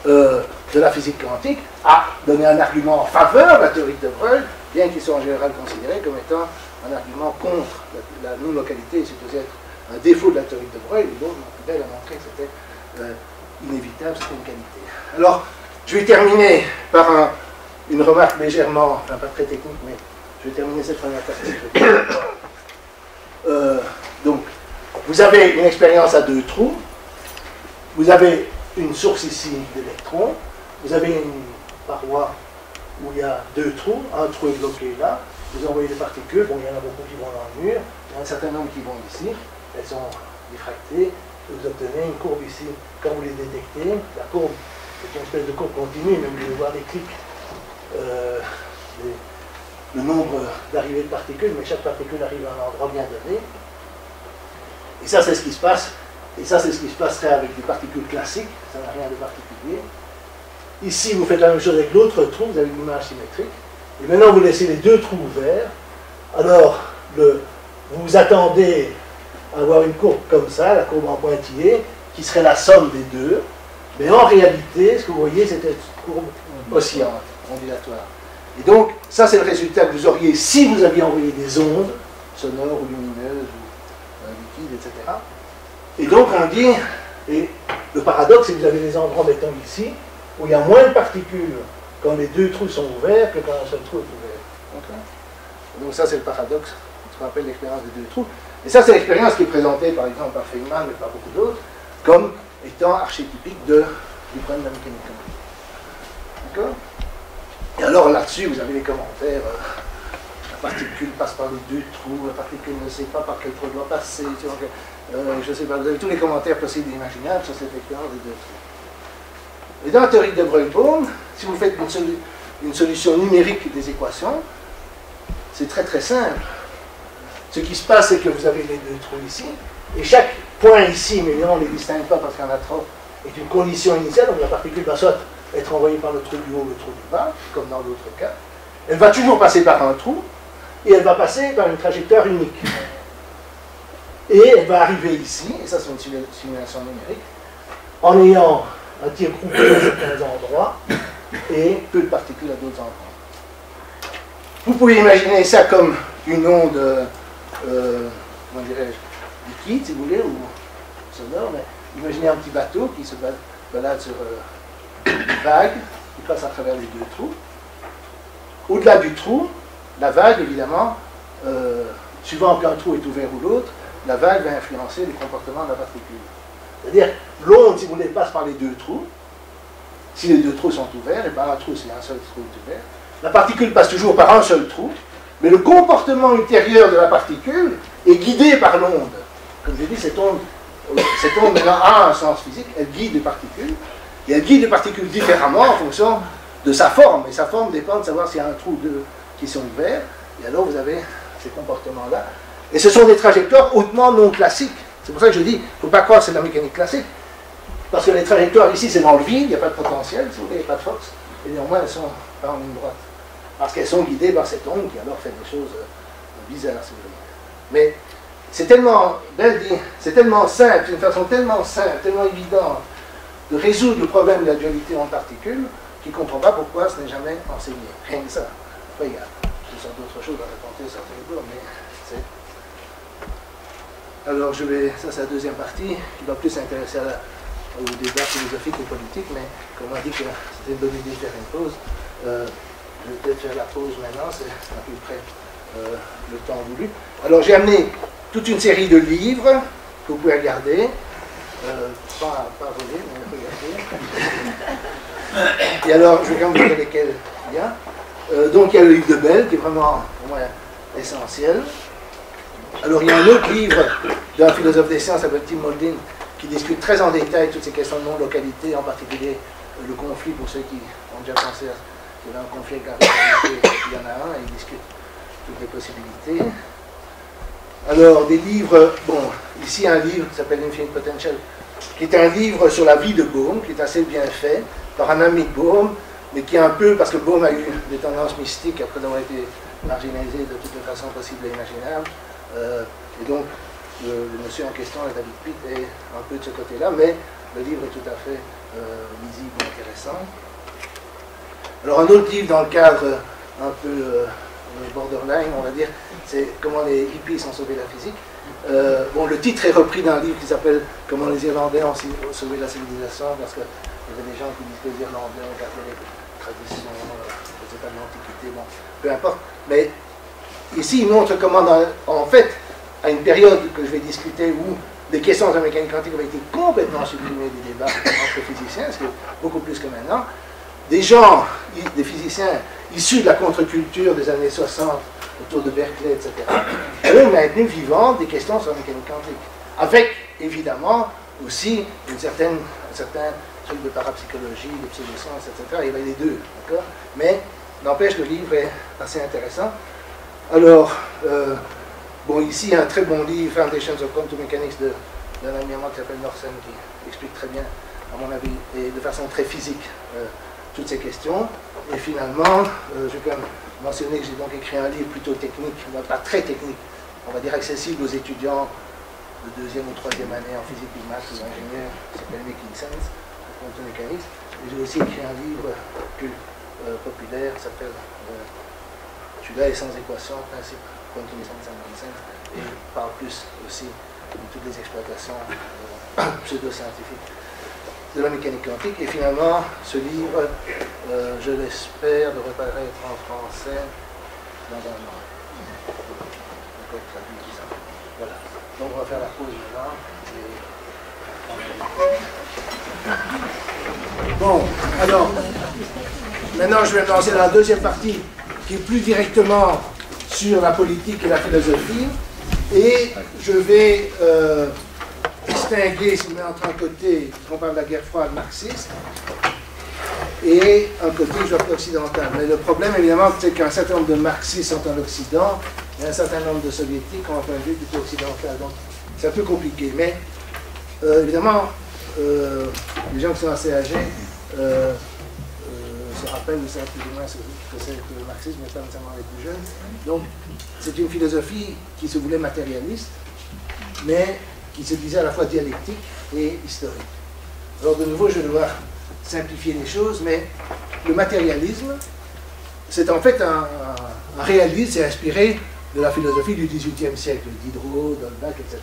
de la physique quantique, a donné un argument en faveur de la théorie de Broglie, bien qu'il soit en général considéré comme étant un argument contre la non-localité, c'est supposé être un défaut de la théorie de Broglie, et donc Bell a montré que c'était inévitable, c'était une qualité. Alors, je vais terminer par une remarque légèrement, enfin pas très technique, mais je vais terminer cette première partie. Donc, vous avez une expérience à deux trous, vous avez une source ici d'électrons, vous avez une paroi où il y a deux trous, un trou est bloqué là, vous envoyez des particules, bon, il y en a beaucoup qui vont dans le mur, il y en a un certain nombre qui vont ici, elles sont diffractées, vous obtenez une courbe ici. Quand vous les détectez, la courbe, c'est une espèce de courbe continue, même vous allez voir les clics, le nombre d'arrivées de particules, mais chaque particule arrive à un endroit bien donné. Et ça, c'est ce qui se passe. Et ça, c'est ce qui se passerait avec des particules classiques. Ça n'a rien de particulier. Ici, vous faites la même chose avec l'autre trou. Vous avez une image symétrique. Et maintenant, vous laissez les deux trous ouverts. Alors, vous attendez à avoir une courbe comme ça, la courbe en pointillé, qui serait la somme des deux. Mais en réalité, ce que vous voyez, c'est une courbe oscillante, ondulatoire. Et donc, ça, c'est le résultat que vous auriez si vous aviez envoyé des ondes, sonores ou lumineuses, ou liquides, etc. Et donc, on dit, et le paradoxe, c'est que vous avez des endroits, mettons ici, où il y a moins de particules quand les deux trous sont ouverts que quand un seul trou est ouvert. Okay. Donc, ça, c'est le paradoxe, ce qu'on appelle l'expérience des deux trous. Et ça, c'est l'expérience qui est présentée, par exemple, par Feynman, mais par beaucoup d'autres, comme étant archétypique du problème de la mécanique quantique. D'accord? Et alors là-dessus, vous avez les commentaires, la particule passe par les deux trous, la particule ne sait pas par quel trou elle doit passer, je ne sais pas, vous avez tous les commentaires possibles et imaginables sur cette expérience des deux trous. Et dans la théorie de Broglie-Bohm, si vous faites une solution numérique des équations, c'est très très simple. Ce qui se passe, c'est que vous avez les deux trous ici, et chaque point ici, mais on ne les distingue pas parce qu'il y en a trop, est une condition initiale, donc la particule va soit être envoyée par le trou du haut ou le trou du bas, comme dans l'autre cas. Elle va toujours passer par un trou, et elle va passer par une trajectoire unique. Et elle va arriver ici, et ça c'est une simulation numérique, en ayant un tir groupé à certains endroits, et peu de particules à d'autres endroits. Vous pouvez imaginer ça comme une onde, comment dirais-je, liquide, si vous voulez, ou sonore, mais imaginez un petit bateau qui se balade sur une vague, qui passe à travers les deux trous. Au-delà du trou, la vague, évidemment, suivant qu'un trou est ouvert ou l'autre, la vague va influencer le comportement de la particule. C'est-à-dire, l'onde, si vous voulez, passe par les deux trous. Si les deux trous sont ouverts, et par un trou, si un seul trou est ouvert, la particule passe toujours par un seul trou, mais le comportement ultérieur de la particule est guidé par l'onde. Comme j'ai dit, cette onde maintenant a un sens physique, elle guide les particules, et elle guide les particules différemment en fonction de sa forme, et sa forme dépend de savoir s'il y a un trou ou deux qui sont ouverts, et alors vous avez ces comportements-là. Et ce sont des trajectoires hautement non classiques. C'est pour ça que je dis, il ne faut pas croire que c'est de la mécanique classique, parce que les trajectoires ici, c'est dans le vide, il n'y a pas de potentiel, si vous voulez, il n'y a pas de force, et néanmoins elles sont pas en ligne droite. Parce qu'elles sont guidées par cette onde qui alors fait des choses bizarres, si vous voulez. Mais c'est tellement, Bell dit, c'est tellement simple, une façon tellement simple, tellement évidente de résoudre le problème de la dualité en particules, qu'il ne comprend pas pourquoi ce n'est jamais enseigné. Rien que ça. Après, il y a toutes sortes d'autres choses à raconter sur le tableau, mais c'est... Alors, ça c'est la deuxième partie, qui va plus s'intéresser au débat philosophique et politique, mais comme on a dit que c'était une bonne idée de faire une pause, je je vais peut-être faire la pause maintenant, c'est à peu près le temps voulu. Alors j'ai amené toute une série de livres que vous pouvez regarder. Pas voler, mais regarder. Et alors, je vais quand même vous dire lesquels il y a. Donc, il y a le livre de Bell, qui est vraiment, pour moi, essentiel. Alors, il y a un autre livre d'un philosophe des sciences, s'appelle Tim Moldin, qui discute très en détail toutes ces questions de non-localité, en particulier le conflit, pour ceux qui ont déjà pensé qu'il y avait un conflit avec la localité, il y en a un, et il discute toutes les possibilités. Alors, des livres, bon, ici un livre qui s'appelle Infinite Potential, qui est un livre sur la vie de Bohm, qui est assez bien fait, par un ami de Bohm, mais qui est un peu, parce que Bohm a eu des tendances mystiques après avoir été marginalisé de toutes les façons possibles et imaginables, et donc le monsieur en question, David Pitt, est un peu de ce côté-là, mais le livre est tout à fait lisible et intéressant. Alors un autre livre dans le cadre un peu borderline, on va dire, c'est comment les hippies ont sauvé la physique. Bon, le titre est repris d'un livre qui s'appelle Comment les Irlandais ont sauvé la civilisation, parce qu'il y avait des gens qui disent que les Irlandais ont gardé les traditions, les états de l'Antiquité, bon, peu importe. Mais ici, il montre comment, en fait, à une période que je vais discuter où les questions de mécanique quantique avaient été complètement supprimées des débats entre physiciens, ce qui est beaucoup plus que maintenant, des gens, des physiciens issus de la contre-culture des années 60, autour de Berkeley, etc., eux maintenu vivant des questions sur la mécanique quantique. Avec, évidemment, aussi un certain truc de parapsychologie, de pseudosciences, etc. Il y avait les deux, d'accord? Mais, n'empêche, le livre est assez intéressant. Alors, bon, ici, un très bon livre, Foundations of Quantum Mechanics, d'un ami à moi qui s'appelle Norsen, qui explique très bien, à mon avis, et de façon très physique, toutes ces questions. Et finalement, je vais quand même mentionner que j'ai donc écrit un livre plutôt technique, pas très technique, on va dire accessible aux étudiants de deuxième ou troisième année en physique ou maths ou ingénieurs, qui s'appelle Making Sense, Quantum Mechanics. Et j'ai aussi écrit un livre plus populaire, qui s'appelle celui-là est sans équation, principe Quantum Sense, et parle plus aussi de toutes les exploitations pseudo-scientifiques de la mécanique quantique. Et finalement, ce livre, je l'espère, devrait paraître en français dans un an. Voilà. Donc on va faire la pause maintenant. Bon, alors, maintenant je vais me lancer dans la deuxième partie, qui est plus directement sur la politique et la philosophie. Et je vais distinguer, si vous voulez, entre un côté, on parle de la guerre froide marxiste, et un côté, je vois, occidental. Mais le problème, évidemment, c'est qu'un certain nombre de marxistes sont en Occident, et un certain nombre de soviétiques ont un point de vue plutôt occidental. Donc, c'est un peu compliqué. Mais, évidemment, les gens qui sont assez âgés se rappellent, vous savez plus ou moins ce que c'est que le marxisme, mais pas nécessairement les plus jeunes. Donc, c'est une philosophie qui se voulait matérialiste, mais qui se disait à la fois dialectique et historique. Alors, de nouveau, je vais devoir simplifier les choses, mais le matérialisme, c'est en fait un réalisme, c'est inspiré de la philosophie du XVIIIe siècle, Diderot, d'Holbach, etc.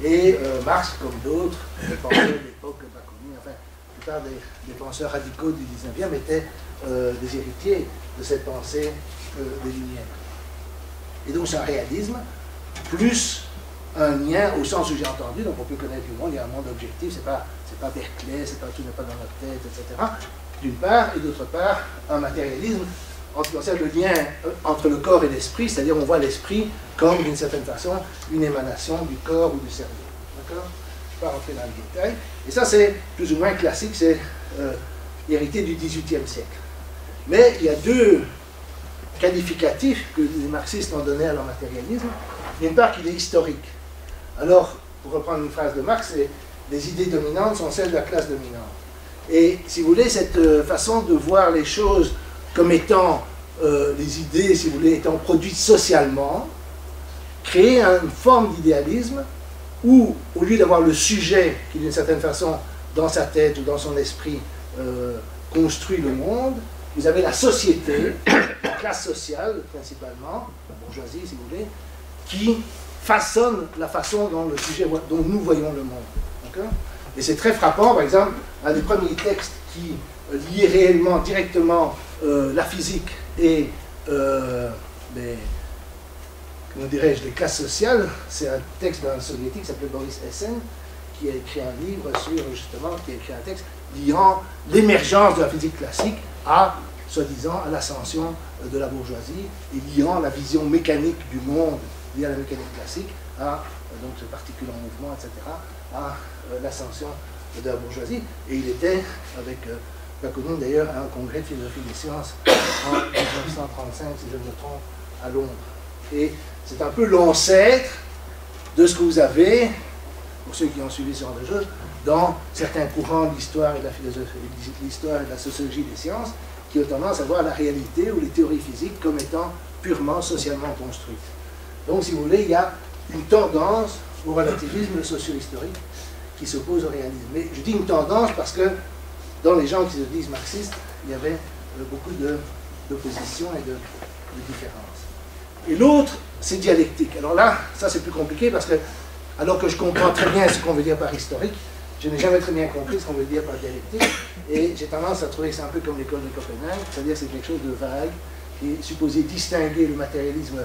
Et Marx, comme d'autres, penseurs de l'époque, Bakounine, enfin, la plupart des penseurs radicaux du XIXe étaient des héritiers de cette pensée des Lumières. Et donc c'est un réalisme, plus un lien au sens où j'ai entendu, donc on peut connaître le monde, il y a un monde objectif, c'est pas Berkeley, tout n'est pas dans notre tête, etc. D'une part, et d'autre part, un matérialisme en ce qui concerne le lien entre le corps et l'esprit, c'est-à-dire on voit l'esprit comme, d'une certaine façon, une émanation du corps ou du cerveau. D'accord? Je ne vais pas rentrer dans le détail. Et ça, c'est plus ou moins classique, c'est hérité du XVIIIe siècle. Mais il y a deux qualificatifs que les marxistes ont donnés à leur matérialisme. D'une part, qu'il est historique. Alors, pour reprendre une phrase de Marx, les idées dominantes sont celles de la classe dominante. Et, si vous voulez, cette façon de voir les choses comme étant, les idées, si vous voulez, étant produites socialement, crée une forme d'idéalisme où, au lieu d'avoir le sujet qui, d'une certaine façon, dans sa tête ou dans son esprit, construit le monde, vous avez la société, la classe sociale, principalement, la bourgeoisie, si vous voulez, qui façonne la façon dont nous voyons le monde. Et c'est très frappant, par exemple, un des premiers textes qui liait réellement, directement la physique et comment dirais-je, les classes sociales, c'est un texte d'un soviétique qui s'appelait Boris Essen, qui a écrit un livre sur, justement, qui a écrit un texte liant l'émergence de la physique classique à, soi-disant, à l'ascension de la bourgeoisie, et liant la vision mécanique du monde liée à la mécanique classique à, donc, ce particules en mouvement, etc., à l'ascension de la bourgeoisie. Et il était, avec Bakounine d'ailleurs, à un congrès de philosophie des sciences en 1935, si je ne me trompe, à Londres. Et c'est un peu l'ancêtre de ce que vous avez, pour ceux qui ont suivi ce genre de choses, dans certains courants de l'histoire et de la philosophie, l'histoire et de la sociologie des sciences, qui ont tendance à voir la réalité ou les théories physiques comme étant purement socialement construites. Donc, si vous voulez, il y a une tendance au relativisme socio-historique qui s'oppose au réalisme. Mais je dis une tendance parce que dans les gens qui se disent marxistes, il y avait beaucoup d'opposition et de différences. Et l'autre, c'est dialectique. Alors là, ça c'est plus compliqué parce que, alors que je comprends très bien ce qu'on veut dire par historique, je n'ai jamais très bien compris ce qu'on veut dire par dialectique, et j'ai tendance à trouver que c'est un peu comme l'école de Copenhague, c'est-à-dire c'est quelque chose de vague, qui est supposé distinguer le matérialisme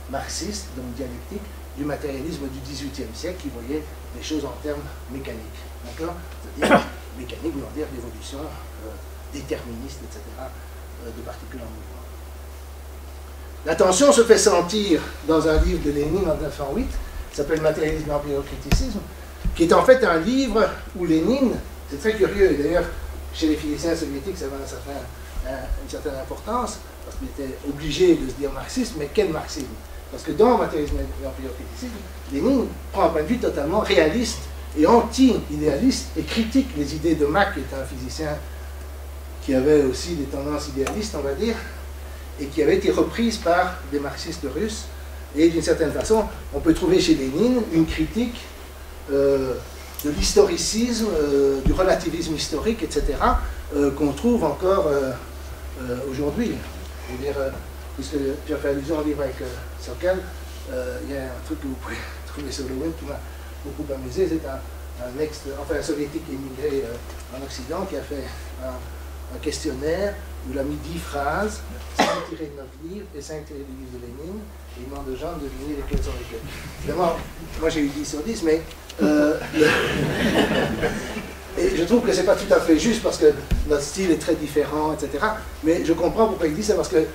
marxiste, donc dialectique, du matérialisme du XVIIIe siècle, qui voyait les choses en termes mécaniques. D'accord ? C'est-à-dire mécanique, voulant dire l'évolution déterministe, etc., de particules en mouvement. La tension se fait sentir dans un livre de Lénine en 1908, qui s'appelle Matérialisme et empiriocritisme, qui est en fait un livre où Lénine, c'est très curieux, et d'ailleurs chez les physiciens soviétiques ça fait une certaine importance, parce qu'il était obligé de se dire marxiste, mais quel marxisme? Parce que dans Matérialisme et empiriocritisme, Lénine prend un point de vue totalement réaliste et anti-idéaliste et critique les idées de Mach, qui est un physicien qui avait aussi des tendances idéalistes, on va dire, et qui avait été reprise par des marxistes russes. Et d'une certaine façon, on peut trouver chez Lénine une critique de l'historicisme, du relativisme historique, etc., qu'on trouve encore aujourd'hui. Je veux dire, puisque tu as fait allusion au livre avec Sokal, il y a un truc que vous pouvez trouver sur le web qui m'a beaucoup amusé, c'est un soviétique émigré en Occident qui a fait un questionnaire où il a mis 10 phrases, 5 tirées de notre livre et 5 tirées du livre de Lénine, et il demande aux gens de deviner lesquels sont lesquels. Évidemment, moi j'ai eu 10 sur 10, mais et je trouve que c'est pas tout à fait juste parce que notre style est très différent, etc. Mais je comprends pourquoi il dit ça, parce que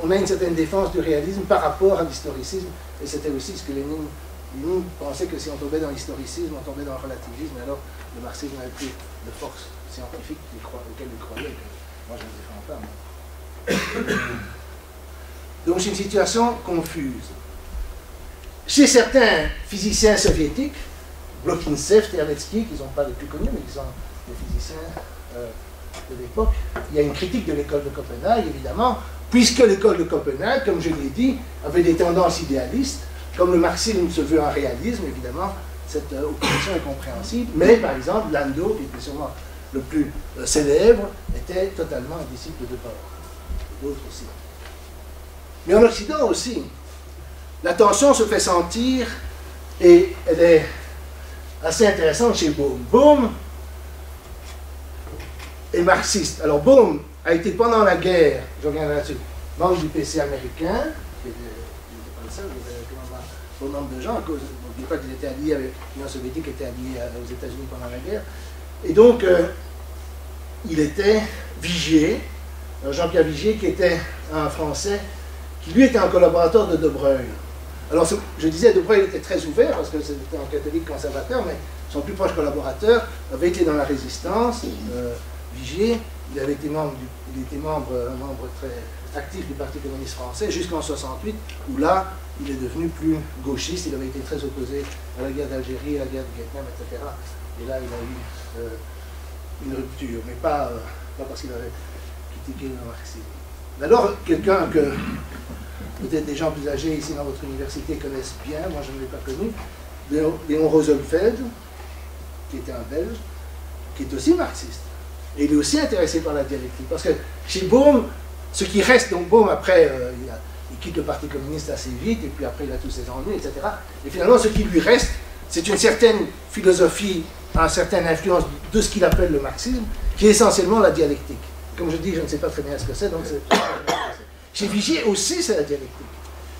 on a une certaine défense du réalisme par rapport à l'historicisme, et c'était aussi ce que Lénine pensait, que si on tombait dans l'historicisme, on tombait dans le relativisme, et alors le marxisme n'avait plus de force scientifique auquel il croyait, que moi je ne défends pas. Donc c'est une situation confuse. Chez certains physiciens soviétiques, Blokhintsev, Terletsky, qui ne sont pas les plus connus, mais qui sont des physiciens de l'époque, il y a une critique de l'école de Copenhague, évidemment, puisque l'école de Copenhague, comme je l'ai dit, avait des tendances idéalistes. Comme le marxisme se veut un réalisme, évidemment, cette opposition est compréhensible. Mais, par exemple, Landau, qui était sûrement le plus célèbre, était totalement un disciple de Bohr. D'autres aussi. Mais en Occident aussi, la tension se fait sentir, et elle est assez intéressante chez Bohm. Bohm est marxiste. Alors Bohm a été pendant la guerre, je reviendrai là-dessus, membre du PC américain, qui était pas le seul, il y avait un bon nombre de gens, à cause, n'oubliez pas qu'ils étaient alliés avec l'Union soviétique, était alliée aux États-Unis pendant la guerre. Et donc, il était Vigier, Jean-Pierre Vigier, qui était un Français, qui lui était un collaborateur de De Broglie. Alors, je disais, De Broglie était très ouvert, parce que c'était un catholique conservateur, mais son plus proche collaborateur avait été dans la résistance, Vigier. Il était membre très actif du Parti communiste français jusqu'en 1968, où là, il est devenu plus gauchiste. Il avait été très opposé à la guerre d'Algérie, à la guerre du Vietnam, etc. Et là, il a eu une rupture, mais pas parce qu'il avait critiqué le marxisme. Alors, quelqu'un que peut-être des gens plus âgés ici dans votre université connaissent bien, moi je ne l'ai pas connu, Léon Rosenfeld, qui était un Belge, qui est aussi marxiste. Et il est aussi intéressé par la dialectique. Parce que chez Bohm, ce qui reste, donc Bohm, après, il quitte le Parti communiste assez vite, et puis après il a tous ses ennuis, etc. Et finalement, ce qui lui reste, c'est une certaine philosophie, une certaine influence de ce qu'il appelle le marxisme, qui est essentiellement la dialectique. comme je dis, je ne sais pas très bien ce que c'est, donc c'est... Chez Vigier aussi, c'est la dialectique.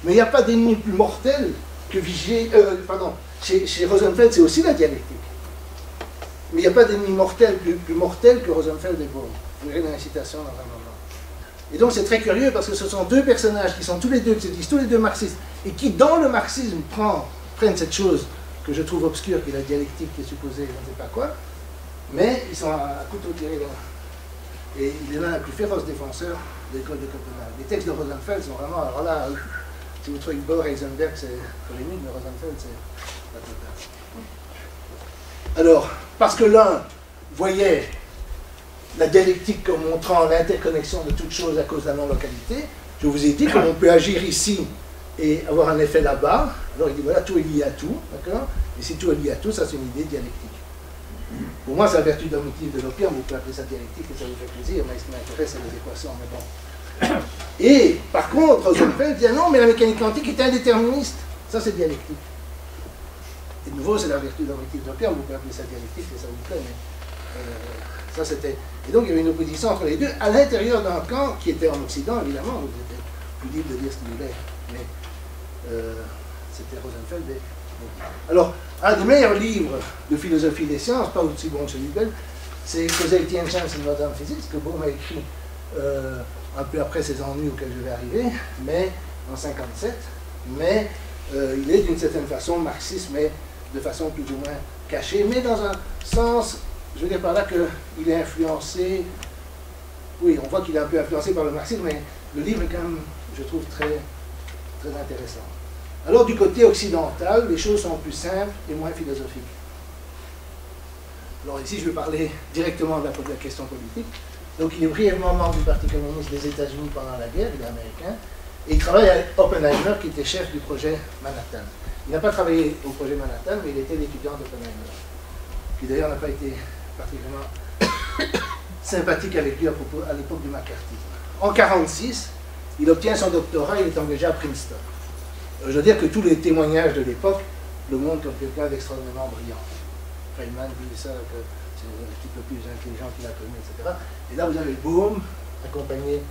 Mais il n'y a pas d'ennemi plus mortel que Vigier... chez Rosenfeld, c'est aussi la dialectique. Mais il n'y a pas d'ennemi mortel plus mortel que Rosenfeld et Bohm. Vous verrez dans la citation dans un moment. Et donc c'est très curieux parce que ce sont deux personnages qui sont tous les deux, qui se disent tous les deux marxistes, et qui dans le marxisme prennent cette chose que je trouve obscure, qui est la dialectique qui est supposée, je ne sais pas quoi, mais ils sont à couteau tiré là. Et il est l'un des plus féroces défenseurs de l'école de Copenhague. Les textes de Rosenfeld sont vraiment, alors là, si vous trouvez Bohr et Heisenberg, c'est polémique, mais Rosenfeld, c'est la totale. Alors, parce que l'un voyait la dialectique comme montrant l'interconnexion de toutes choses à cause de la non-localité, je vous ai dit qu'on peut agir ici et avoir un effet là-bas. Alors il dit, voilà, tout est lié à tout, d'accord? Et si tout est lié à tout, ça c'est une idée dialectique. Pour moi, c'est la vertu dogmatique de l'opium, vous pouvez appeler ça dialectique et ça vous fait plaisir, mais ce qui m'intéresse, c'est les équations, mais bon. Et, par contre, Rosenfeld dit, ah non, mais la mécanique quantique est indéterministe. Ça, c'est dialectique. Et de nouveau, c'est la vertu dogmatique de l'opium, vous pouvez appeler ça dialectique, et ça vous plaît, mais ça c'était... Et donc, il y avait une opposition entre les deux, à l'intérieur d'un camp qui était en Occident, évidemment, où il était plus libre de dire ce qu'il voulait, mais c'était Rosenfeld et... Alors, un des meilleurs livres de philosophie des sciences, pas aussi bon que celui-là, c'est Causality and Chance in Modern Physics, que Bohm a écrit un peu après ces ennuis auxquels je vais arriver, mais en 1957, mais il est d'une certaine façon marxiste, mais de façon plus ou moins cachée, mais dans un sens, je veux dire par là qu'il est influencé, oui, on voit qu'il est un peu influencé par le marxisme, mais le livre est quand même, je trouve, très, très intéressant. Alors du côté occidental, les choses sont plus simples et moins philosophiques. Alors ici, je vais parler directement de la question politique. Donc il est brièvement membre du Parti communiste des États-Unis pendant la guerre, il est américain, et il travaille avec Oppenheimer, qui était chef du projet Manhattan. Il n'a pas travaillé au projet Manhattan, mais il était l'étudiant d'Oppenheimer, qui d'ailleurs n'a pas été particulièrement sympathique avec lui à l'époque du McCarthyisme. En 1946, il obtient son doctorat, il est engagé à Princeton. Je veux dire que tous les témoignages de l'époque le montrent comme quelqu'un d'extraordinairement brillant. Feynman dit ça, que c'est un petit peu plus intelligent qu'il a connu, etc. Et là, vous avez Bohm, accompagné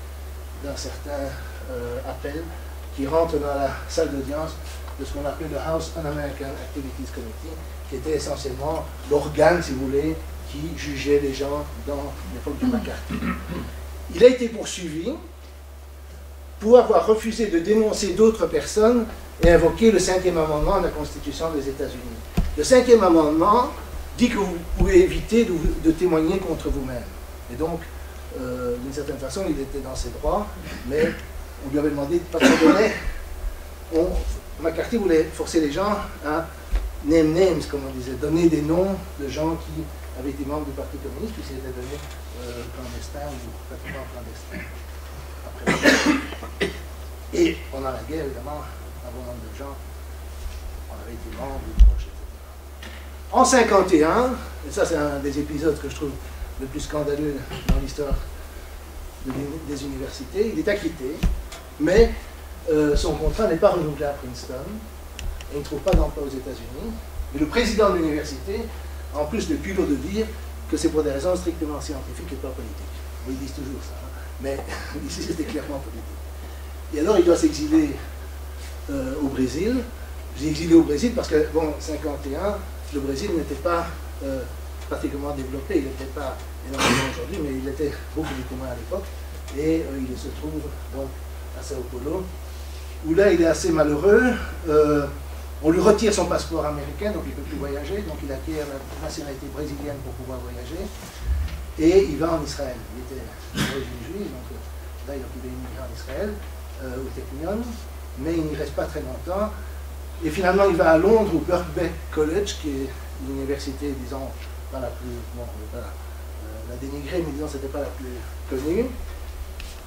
d'un certain appel, qui rentre dans la salle d'audience de ce qu'on appelle le House Un-American Activities Committee, qui était essentiellement l'organe, si vous voulez, qui jugeait les gens dans l'époque du McCarthy. Il a été poursuivi pour avoir refusé de dénoncer d'autres personnes et invoquer le 5e amendement de la Constitution des États-Unis. Le 5e amendement dit que vous pouvez éviter de témoigner contre vous-même. Et donc, d'une certaine façon, il était dans ses droits, mais on lui avait demandé, parce qu'on McCarthy voulait forcer les gens à name names, comme on disait, donner des noms de gens qui avaient été membres du Parti communiste, puis s'ils étaient donnés clandestins ou pratiquement clandestins. Et pendant la guerre, évidemment, un bon nombre de gens avaient été membres, proches, etc. En 1951, et ça c'est un des épisodes que je trouve le plus scandaleux dans l'histoire des universités, il est acquitté, mais son contrat n'est pas renouvelé à Princeton, et il ne trouve pas d'emploi aux États-Unis. Et le président de l'université, en plus de culot de dire que c'est pour des raisons strictement scientifiques et pas politiques. Ils disent toujours ça, hein. Mais ici c'était clairement politique. Et alors il doit s'exiler au Brésil. J'ai exilé au Brésil parce que, bon, 1951, le Brésil n'était pas particulièrement développé, il n'était pas énormément aujourd'hui, mais il était beaucoup plus moins à l'époque. Et il se trouve donc à Sao Paulo, où là il est assez malheureux. On lui retire son passeport américain, donc il ne peut plus voyager, donc il acquiert la nationalité brésilienne pour pouvoir voyager. Et il va en Israël. Il était d'origine juive, donc là il a pu émigrer en Israël, au Technion, mais il n'y reste pas très longtemps. Et finalement il va à Londres, au Birkbeck College, qui est une université, disons, pas la plus, bon, pas la dénigrée, mais disons, c'était pas la plus connue.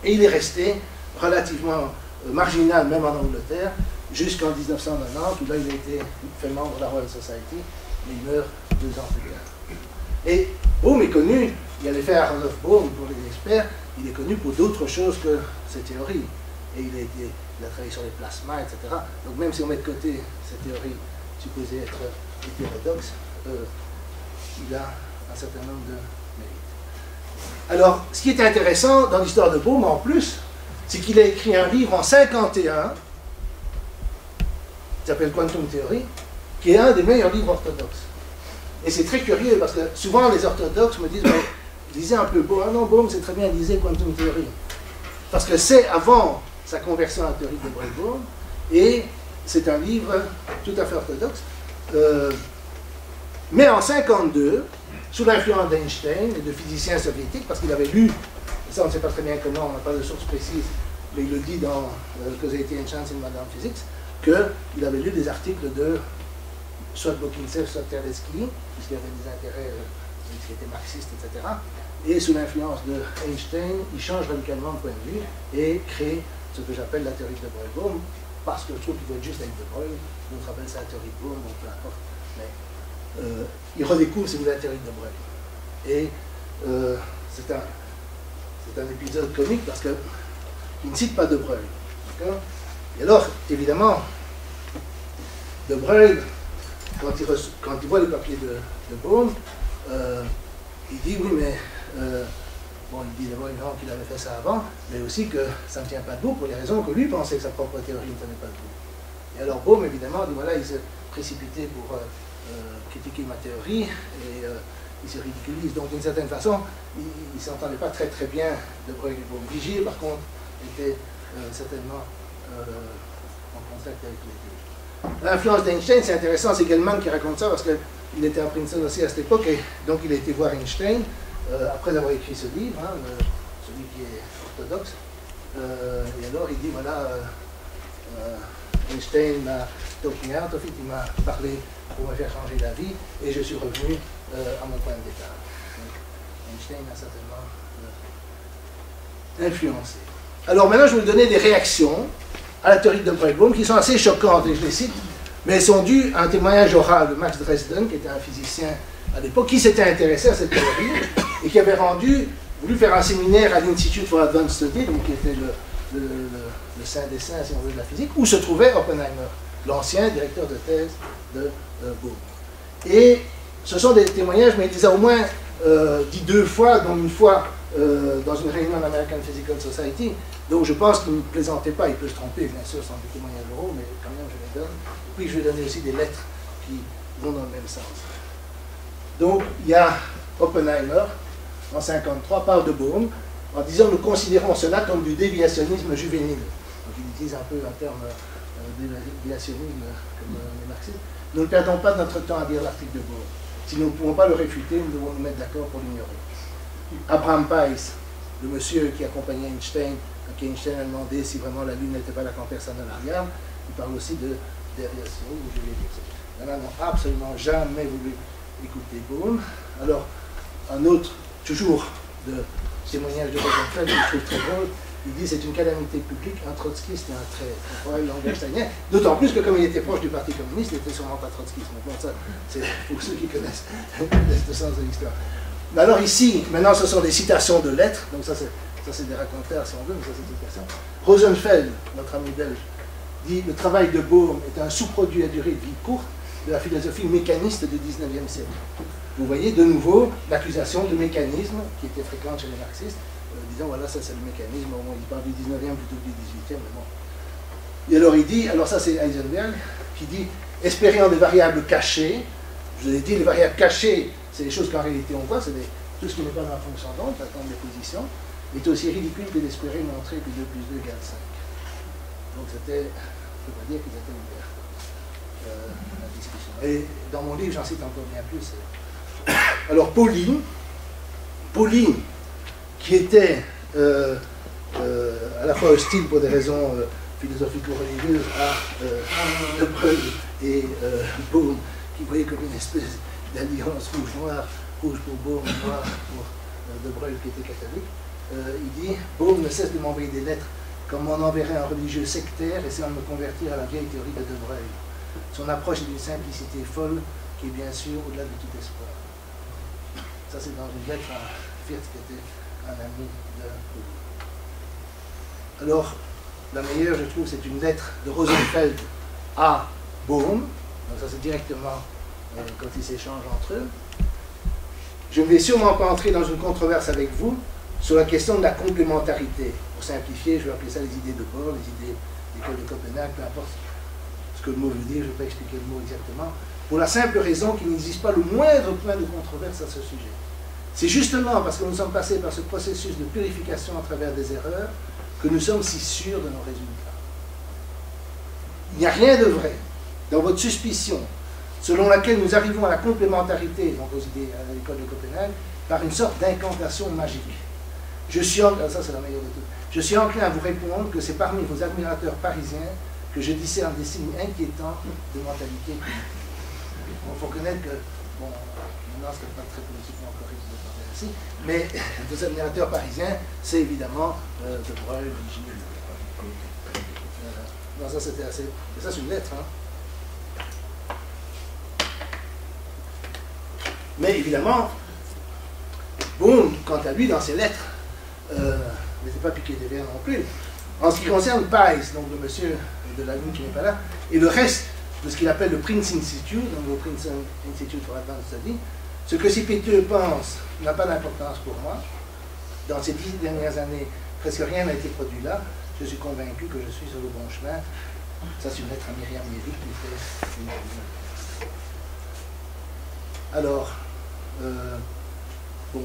Et il est resté relativement marginal, même en Angleterre, jusqu'en 1990, où là il a été fait membre de la Royal Society, mais il meurt 2 ans plus tard. Et Bohm est connu, il y a l'effet Aharonov Bohm pour les experts, il est connu pour d'autres choses que ses théories. Et il a travaillé sur les plasmas, etc. Donc même si on met de côté ces théories supposées être hétérodoxes, il a un certain nombre de mérites. Alors, ce qui est intéressant dans l'histoire de Bohm, en plus, c'est qu'il a écrit un livre en 51, qui s'appelle Quantum Theory, qui est un des meilleurs livres orthodoxes. Et c'est très curieux, parce que souvent les orthodoxes me disent, lisez un peu Bohm. Ah non, Bohm, c'est très bien, lisez Quantum Theory. Parce que c'est avant sa conversion à la théorie de Breuil-Bohm, et c'est un livre tout à fait orthodoxe. Mais en 52, sous l'influence d'Einstein et de physiciens soviétiques, parce qu'il avait lu, ça on ne sait pas très bien comment, on n'a pas de source précise, mais il le dit dans Causality and Chance in Modern Physics, qu'il avait lu des articles de soit Bokinsev, soit Terletsky, puisqu'il avait des intérêts qui étaient marxistes, etc. Et sous l'influence d'Einstein, il change radicalement de point de vue et crée ce que j'appelle la théorie de Breuil-Bohm, parce que je trouve qu'il faut être juste avec de Broglie, d'autres appellent ça la théorie de Bohm, donc peu importe. Mais il redécouvre, si vous voulez, la théorie de Broglie. Et c'est un épisode comique parce qu'il ne cite pas de Broglie. Et alors, évidemment, de Broglie, quand il voit le papier de Bohm, il dit oui, mais bon, il dit d'abord évidemment qu'il avait fait ça avant, mais aussi que ça ne tient pas debout pour les raisons que lui pensait que sa propre théorie ne tenait pas debout. Et alors Bohm, évidemment, dit voilà, il s'est précipité pour critiquer ma théorie et il se ridiculise. Donc, d'une certaine façon, il ne s'entendait pas très très bien de Broglie et Bohm. Vigier, par contre, était certainement en contact avec les deux. L'influence d'Einstein, c'est intéressant, c'est Gell-Mann qui raconte ça parce qu'il était à Princeton aussi à cette époque et donc il a été voir Einstein après avoir écrit ce livre, hein, celui qui est orthodoxe. Et alors il dit voilà, Einstein m'a talking out of it, il m'a parlé pour me faire changer d'avis et je suis revenu à mon point de départ. Donc, Einstein a certainement influencé. Alors maintenant je vais vous donner des réactions à la théorie de Breuil-Bohm qui sont assez choquantes et je les cite, mais elles sont dues à un témoignage oral de Max Dresden qui était un physicien à l'époque qui s'était intéressé à cette théorie et qui avait voulu faire un séminaire à l'Institute for Advanced Study, donc qui était le saint des saints, si on veut, de la physique, où se trouvait Oppenheimer, l'ancien directeur de thèse de Bohm. Et ce sont des témoignages, mais il les a au moins dit deux fois, dont une fois dans une réunion de l'American Physical Society, donc je pense qu'il ne plaisantait pas, il peut se tromper, bien sûr, sans des témoignages oraux, mais quand même je les donne. Et puis je vais donner aussi des lettres qui vont dans le même sens. Donc il y a Oppenheimer, en 1953, parle de Bohm, en disant nous considérons cela comme du déviationnisme juvénile. Donc il utilise un peu un terme déviationnisme comme les marxistes. Nous ne perdons pas notre temps à lire l'article de Bohm. Si nous ne pouvons pas le réfuter, nous devons nous mettre d'accord pour l'ignorer. Abraham Pais, le monsieur qui accompagnait Einstein, à qui Einstein a demandé si vraiment la Lune n'était pas là quand personne ne la regarde, il parle aussi de déviation ou juvénisme. Il y en a n'ont absolument jamais voulu écouter Bohm. Alors, un autre, toujours de témoignage de Rosenfeld, que je trouve très drôle, il dit c'est une calamité publique, un trotskiste et un traître. On pourrait le langage stalinien. D'autant plus que comme il était proche du Parti communiste, il n'était sûrement pas trotskiste. Mais bon, ça, c'est pour ceux qui connaissent le sens de l'histoire. Alors ici, maintenant, ce sont des citations de lettres, donc ça c'est des racontaires si on veut, mais ça c'est une question. Rosenfeld, notre ami belge, dit le travail de Bohm est un sous-produit à durée de vie courte de la philosophie mécaniste du 19e siècle. Vous voyez de nouveau l'accusation de mécanisme qui était fréquente chez les marxistes, disant voilà, ça c'est le mécanisme, au moins il parle du 19e plutôt que du 18e, mais bon. Et alors il dit, alors ça c'est Heisenberg, qui dit espérer en des variables cachées. Je vous ai dit, les variables cachées, c'est des choses qu'en réalité on voit, c'est tout ce qui n'est pas dans la fonction d'onde, la tente des positions, est aussi ridicule que d'espérer montrer que 2 plus 2 égale 5. Donc c'était, je ne peux pas dire qu'ils étaient ouverts la discussion. Et dans mon livre, j'en cite encore bien plus. Alors Pauline, qui était à la fois hostile pour des raisons philosophiques ou religieuses à De Broglie et Bohm, qui voyait comme une espèce d'alliance rouge-noir, rouge pour Bohm, noir pour De Broglie qui était catholique, il dit « Bohm ne cesse de m'envoyer des lettres comme on enverrait un religieux sectaire essayant de me convertir à la vieille théorie de De Broglie. Son approche est d'une simplicité folle qui est bien sûr au-delà de tout espoir. » Ça c'est dans une lettre à Firth qui était un ami de Bohm. Alors, la meilleure, je trouve, c'est une lettre de Rosenfeld à Bohm. Donc ça c'est directement quand ils s'échangent entre eux. Je ne vais sûrement pas entrer dans une controverse avec vous, sur la question de la complémentarité. Pour simplifier, je vais appeler ça les idées de Bohr, les idées de l'école de Copenhague, peu importe ce que le mot veut dire, je ne vais pas expliquer le mot exactement, pour la simple raison qu'il n'existe pas le moindre point de controverse à ce sujet. C'est justement parce que nous sommes passés par ce processus de purification à travers des erreurs que nous sommes si sûrs de nos résultats. Il n'y a rien de vrai dans votre suspicion selon laquelle nous arrivons à la complémentarité, donc aux idées à l'école de Copenhague, par une sorte d'incantation magique. Ça c'est la meilleure de toutes. Je suis enclin à vous répondre que c'est parmi vos admirateurs parisiens que je discerne des signes inquiétants de mentalité politique. Il faut reconnaître que, bon, maintenant ce n'est pas très politiquement correct de parler ainsi, mais vos admirateurs parisiens, c'est évidemment De Broglie, Vichy, etc. Non, ça c'était assez... Ça c'est une lettre, hein. Mais évidemment, Bohm, quant à lui, dans ses lettres, n'était pas piqué des verres non plus. En ce qui concerne Pais, donc le monsieur de la Lune qui n'est pas là, et le reste de ce qu'il appelle le Prince Institute, donc le Princeton Institute for Advanced Study, ce que ces péteux pensent n'a pas d'importance pour moi. Dans ces 10 dernières années, presque rien n'a été produit là. Je suis convaincu que je suis sur le bon chemin. Ça, c'est une lettre à Myriam Yévik qui fait une... Alors, bon,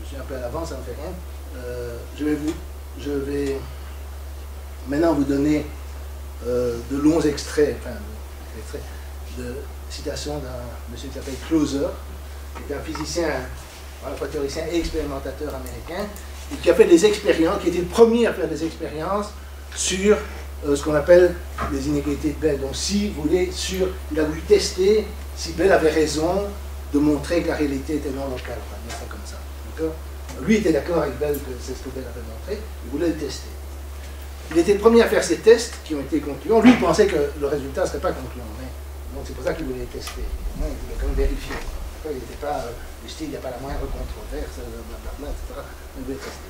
je suis un peu à l'avance, ça ne fait rien. Je vais maintenant vous donner de longs extraits, de citations d'un monsieur qui s'appelle Closer, qui est un physicien, à la fois théoricien et expérimentateur américain, et qui a fait des expériences, qui était le premier à faire des expériences sur ce qu'on appelle les inégalités de Bell. Donc, si vous voulez, il a voulu tester si Bell avait raison de montrer que la réalité était non locale. On va dire ça comme ça. Lui était d'accord avec Bell que c'est ce que Bell avait montré, il voulait le tester. Il était le premier à faire ces tests qui ont été concluants. Lui, il pensait que le résultat ne serait pas concluant. Donc, c'est pour ça qu'il voulait les tester. Il voulait quand même vérifier. Il n'était pas du style, il n'y a pas la moindre controverse, blablabla, etc. Il voulait tester.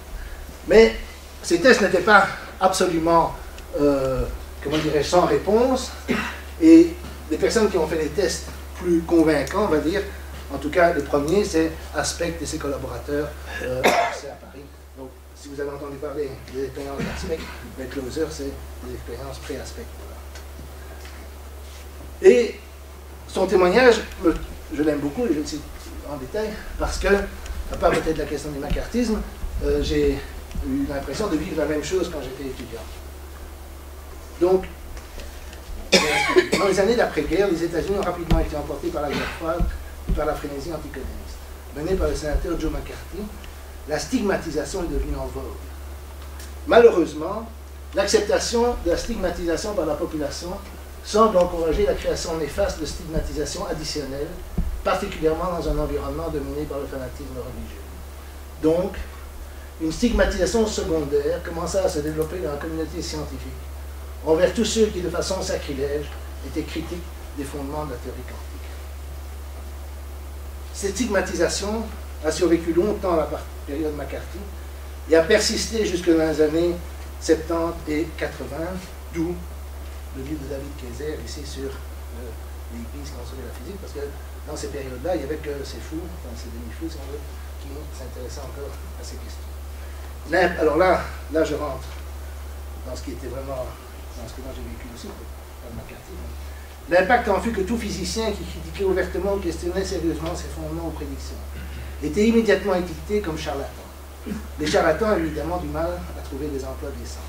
Mais ces tests n'étaient pas absolument, comment dirais-je, sans réponse. Et les personnes qui ont fait les tests plus convaincants, on va dire, en tout cas, les premiers, c'est Aspect et ses collaborateurs à Paris. Donc, si vous avez entendu parler des expériences d'Aspect, mais Closer, c'est des expériences pré-Aspect. Voilà. Et son témoignage, je l'aime beaucoup, et je le cite en détail, parce que, à part peut-être la question du macartisme, j'ai eu l'impression de vivre la même chose quand j'étais étudiant. Donc, dans les années d'après-guerre, les États-Unis ont rapidement été emportés par la guerre froide et par la frénésie anticommuniste. Menée par le sénateur Joe McCarthy, la stigmatisation est devenue en vogue. Malheureusement, l'acceptation de la stigmatisation par la population semble encourager la création néfaste de stigmatisation additionnelle, particulièrement dans un environnement dominé par le fanatisme religieux. Donc, une stigmatisation secondaire commença à se développer dans la communauté scientifique, envers tous ceux qui, de façon sacrilège, étaient critiques des fondements de la théorie quantique. Cette stigmatisation a survécu longtemps à la période McCarthy et a persisté jusque dans les années 70 et 80, d'où le livre de David Kayser, ici sur les hippies qui ont sauvé la physique, parce que dans ces périodes-là, il n'y avait que ces fous, enfin ces demi-fous, si on veut, qui s'intéressaient encore à ces questions. Alors là je rentre dans ce qui était vraiment, dans ce que moi j'ai vécu aussi, par McCarthy. L'impact en fut que tout physicien qui critiquait ouvertement ou questionnait sérieusement ses fondements ou prédictions était immédiatement étiqueté comme charlatan. Les charlatans ont évidemment du mal à trouver des emplois décents.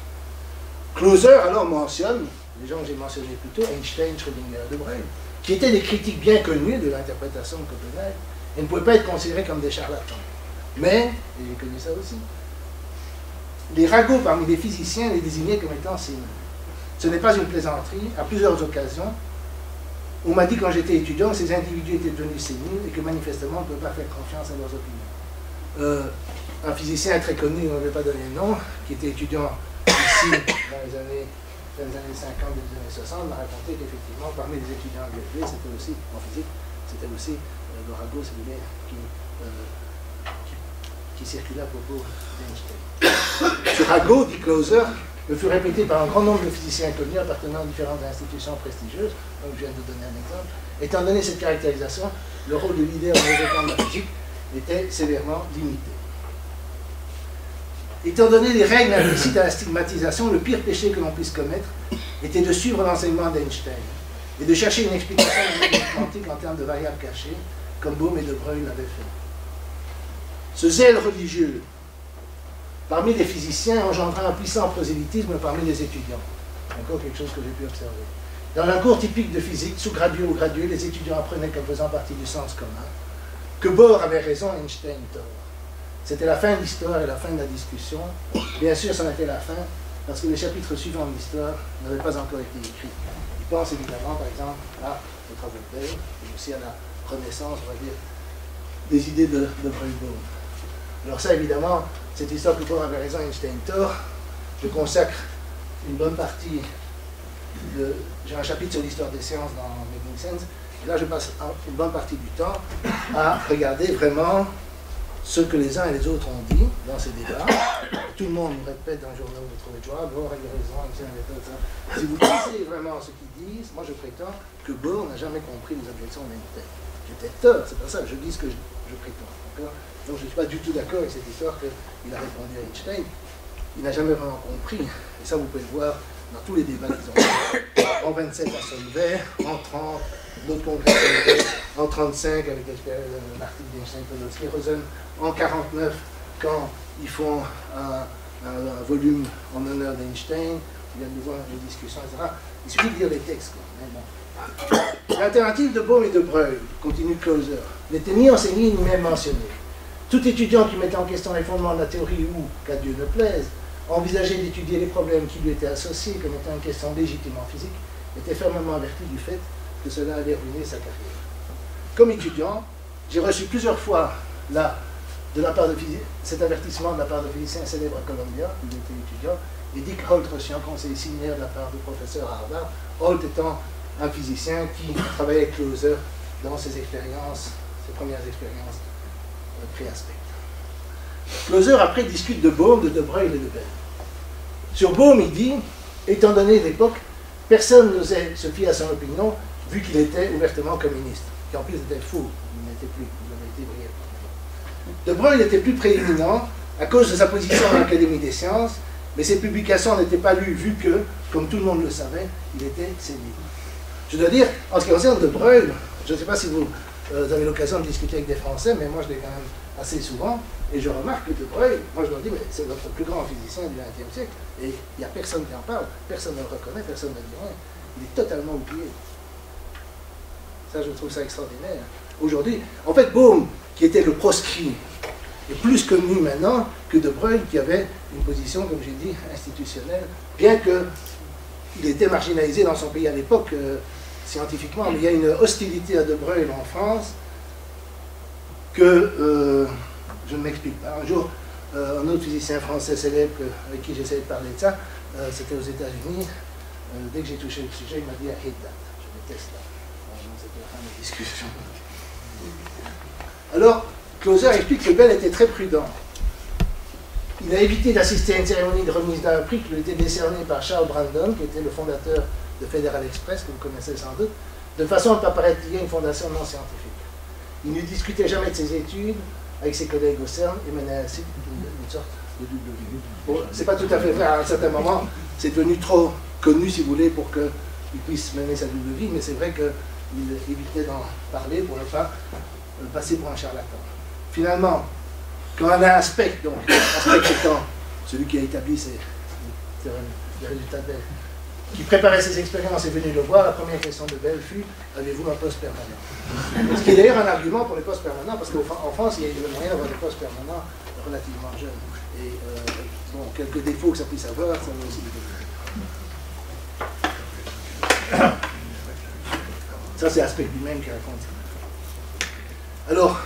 Closer alors mentionne, les gens que j'ai mentionnés plus tôt, Einstein, Schrödinger, De Broglie, qui étaient des critiques bien connus de l'interprétation de Copenhague, et ne pouvaient pas être considérés comme des charlatans. Mais, et j'ai connu ça aussi, les ragots parmi les physiciens les désignaient comme étant séniles. Ce n'est pas une plaisanterie. À plusieurs occasions, on m'a dit quand j'étais étudiant que ces individus étaient devenus séniles et que manifestement on ne peut pas faire confiance à leurs opinions. Un physicien très connu, on ne vais pas donner le nom, qui était étudiant ici dans les années 50 et les années 60, m'a raconté qu'effectivement parmi les étudiants de l'ULB, c'était aussi, en physique, c'était aussi le ragot, si vous voulez, qui circulait à propos d'Einstein. Ce ragot, dit Closer, me fut répété par un grand nombre de physiciens connus appartenant à différentes institutions prestigieuses, donc je viens de donner un exemple. Étant donné cette caractérisation, le rôle de leader en développement de la physique était sévèrement limitée. Étant donné les règles implicites à la stigmatisation, le pire péché que l'on puisse commettre était de suivre l'enseignement d'Einstein et de chercher une explication de la mécanique quantique en termes de variables cachées, comme Bohm et de Broglie l'avaient fait. Ce zèle religieux parmi les physiciens engendra un puissant prosélytisme parmi les étudiants. Encore quelque chose que j'ai pu observer. Dans un cours typique de physique, sous-gradué ou gradué, les étudiants apprenaient comme faisant partie du sens commun que Bohr avait raison, Einstein tort. C'était la fin de l'histoire et la fin de la discussion. Bien sûr, c'en était la fin, parce que les chapitres suivants de l'histoire n'avaient pas encore été écrits. Ils pensent évidemment, par exemple, à les travaux de Bohr, et aussi à la renaissance, on va dire, des idées de Broglie. Alors ça, évidemment, cette histoire que Bohr avait raison, Einstein tort, je consacre une bonne partie de... J'ai un chapitre sur l'histoire des sciences dans Making Sense, et là je passe une bonne partie du temps à regarder vraiment ce que les uns et les autres ont dit dans ces débats. Tout le monde nous répète dans le journal de Trouvez Joie, Bohr a eu raison, Einstein a raison. Si vous pensez vraiment ce qu'ils disent, moi je prétends que Bohr n'a jamais compris les objections d'Einstein. J'ai peut-être tort, c'est pas ça, je dis ce que je prétends. Donc je ne suis pas du tout d'accord avec cette histoire qu'il a répondu à Einstein. Il n'a jamais vraiment compris. Et ça, vous pouvez le voir dans tous les débats qu'ils ont fait. En 27 à Solvay, en 30, d'autres congrès en 35 avec l'article d'Einstein, Podolsky, Rosen, en 49, quand ils font un volume en honneur d'Einstein, il y a de voir les discussions, etc. Il suffit de lire les textes. L'alternative de Bohm et de Broglie, continue Closer, n'était ni enseignée ni même mentionnée. Tout étudiant qui mettait en question les fondements de la théorie ou, qu'à Dieu ne plaise, envisageait d'étudier les problèmes qui lui étaient associés comme étant une question légitimement physique, était fermement averti du fait que cela allait ruiner sa carrière. Comme étudiant, j'ai reçu plusieurs fois cet avertissement de la part de physiciens célèbres à Columbia, où il était étudiant, et Dick Holt reçut un conseil similaire de la part du professeur à Harvard, Holt étant un physicien qui travaillait avec Closer dans ses premières expériences pré-aspect. Closer après discute de Bohm, de Broglie et de Bell. Sur Bohm, il dit, étant donné l'époque, personne n'osait se fier à son opinion, vu qu'il était ouvertement communiste, qui en plus était faux, il n'était plus, il avait été brièvement. De Broglie était plus prééminent à cause de sa position à l'Académie des sciences, mais ses publications n'étaient pas lues, vu que, comme tout le monde le savait, il était sénile. Je dois dire, en ce qui concerne de Broglie, je ne sais pas si vous avez l'occasion de discuter avec des Français, mais moi je l'ai quand même assez souvent, et je remarque que de Broglie, moi je leur dis, mais c'est notre plus grand physicien du XXe siècle, et il n'y a personne qui en parle, personne ne le reconnaît, personne ne dit rien. Il est totalement oublié. Ça, je trouve ça extraordinaire. Aujourd'hui, en fait, Bohm, qui était le proscrit, est plus connu maintenant que de Broglie, qui avait une position, comme j'ai dit, institutionnelle, bien qu'il était marginalisé dans son pays à l'époque, scientifiquement, mais il y a une hostilité à de Broglie en France que je ne m'explique pas. Un jour, un autre physicien français célèbre avec qui j'essayais de parler de ça, c'était aux États-Unis. Dès que j'ai touché le sujet, il m'a dit I hate that. Je déteste ça. C'était la fin de la discussion. Alors, Closer explique que Bell était très prudent. Il a évité d'assister à une cérémonie de remise d'un prix qui lui était décerné par Charles Brandon, qui était le fondateur de Federal Express, que vous connaissez sans doute, de façon à ne pas paraître lié à une fondation non scientifique. Il ne discutait jamais de ses études avec ses collègues au CERN et menait ainsi une sorte de double vie. Bon, c'est pas tout à fait vrai, à un certain moment, c'est devenu trop connu, si vous voulez, pour qu'il puisse mener sa double vie, mais c'est vrai qu'il évitait d'en parler pour ne pas passer pour un charlatan. Finalement, quand on a un spectre, donc Aspect étant celui qui a établi les résultats de Bell, qui préparait ses expériences est venu le voir, la première question de Bell fut « Avez-vous un poste permanent ?» Ce qui est d'ailleurs un argument pour les postes permanents, parce qu'en France, il y a eu le moyen d'avoir des postes permanents relativement jeunes. Et bon, quelques défauts que ça puisse avoir, ça va aussi des défauts. Ça, c'est Aspect lui-même qui raconte ça. Alors,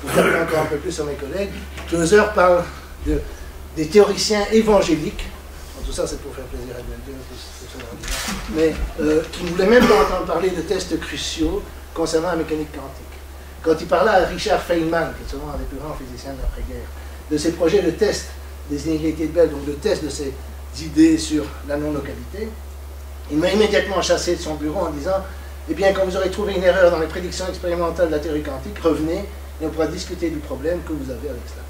pour taper encore un peu plus sur mes collègues, Closer parle des théoriciens évangéliques, tout ça c'est pour faire plaisir à Dieu, mais qui ne voulaient même pas entendre parler de tests cruciaux concernant la mécanique quantique. Quand il parlait à Richard Feynman, qui est souvent un des plus grands physiciens de l'après-guerre, de ses projets de test des inégalités de Bell, donc de test de ses idées sur la non-localité, il m'a immédiatement chassé de son bureau en disant « Eh bien, quand vous aurez trouvé une erreur dans les prédictions expérimentales de la théorie quantique, revenez et on pourra discuter du problème que vous avez avec cela.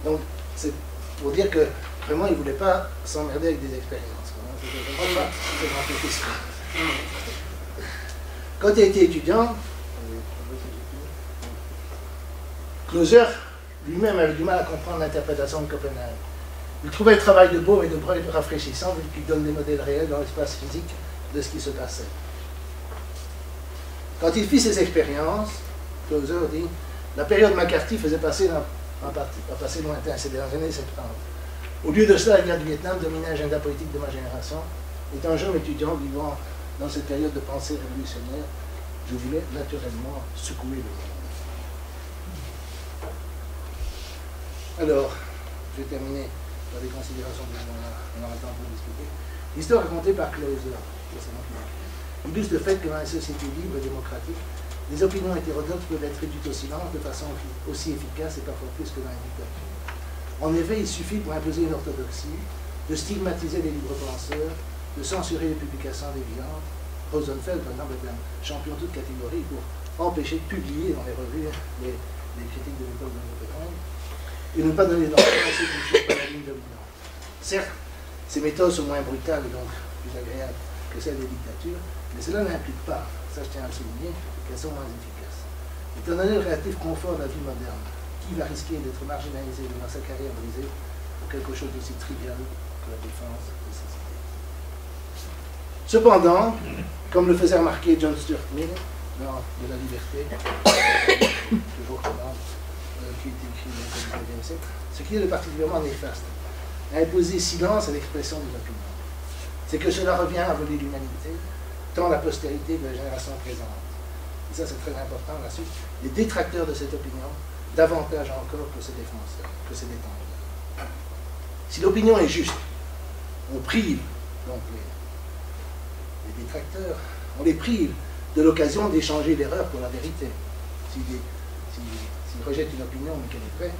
Donc, c'est pour dire que vraiment, il ne voulait pas s'emmerder avec des expériences. C'était vraiment pas ça. Quand il a été étudiant, Clauser lui-même avait du mal à comprendre l'interprétation de Copenhague. Il trouvait le travail de Bohm et de Breuil rafraîchissant, vu qu'il donne des modèles réels dans l'espace physique de ce qui se passait. Quand il fit ses expériences, Clauser dit, la période McCarthy faisait passer un passé lointain, c'est dans les années 70. Au lieu de cela, la guerre du Vietnam dominait l'agenda politique de ma génération. Étant jeune étudiant vivant dans cette période de pensée révolutionnaire, je voulais naturellement secouer le monde. Alors, je vais terminer par des considérations que on aura le temps pour discuter. L'histoire racontée par Clauser, illustre le fait que dans les sociétés libres et démocratiques, les opinions hétérodoxes peuvent être réduites au silence de façon aussi efficace et parfois plus que dans les dictatures. En effet, il suffit pour imposer une orthodoxie, de stigmatiser les libres penseurs, de censurer les publications déviantes. Rosenfeld, par exemple, est un champion de toute catégorie pour empêcher de publier dans les revues les critiques de l'époque de Copenhague et ne pas donner d'emploi à ceux qui ne suivent pas la ligne dominante. Certes, ces méthodes sont moins brutales et donc plus agréables que celles des dictatures, mais cela n'implique pas, ça je tiens à le souligner, qu'elles sont moins efficaces. Étant donné le relatif confort de la vie moderne, qui va risquer d'être marginalisé devant sa carrière brisée pour quelque chose d'aussi trivial que la défense de ses idées? Cependant, comme le faisait remarquer John Stuart Mill dans De la liberté, toujours commande, qui est écrit au XIXe siècle, ce qui est de particulièrement néfaste, à imposer silence à l'expression des opinions. C'est que cela revient à voler l'humanité, tant la postérité que la génération présente. Et ça, c'est très important. La suite, les détracteurs de cette opinion, davantage encore que ses défenseurs, que ses détenteurs. Si l'opinion est juste, on prive donc les détracteurs, on les prive de l'occasion d'échanger l'erreur pour la vérité. S'ils rejettent une opinion, mais qu'elle est vraie,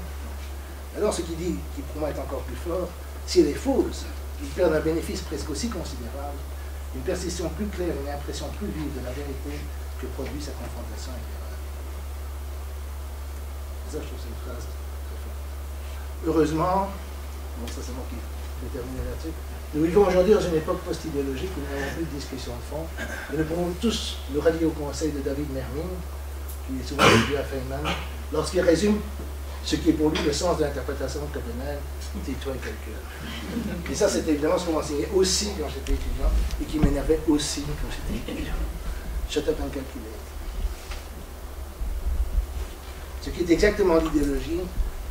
alors ce qui dit, qui pour moi est encore plus fort, si elle est fausse, ils perdent un bénéfice presque aussi considérable, une perception plus claire, une impression plus vive de la vérité que produit sa confrontation avec l'erreur. Ça, je trouve que c'est une phrase très forte. Heureusement, bon, ça c'est moi qui vais terminer là-dessus, nous vivons aujourd'hui dans une époque post-idéologique où nous n'avons plus de discussion de fond, et nous pouvons tous nous rallier au conseil de David Mermin, qui est souvent réduit à Feynman, lorsqu'il résume ce qui est pour lui le sens de l'interprétation de Copenhague, tais-toi et quelqu'un. Et ça, c'était évidemment ce qu'on m'enseignait aussi quand j'étais étudiant, et qui m'énervait aussi quand j'étais étudiant. Shut up and calculate. Ce qui est exactement l'idéologie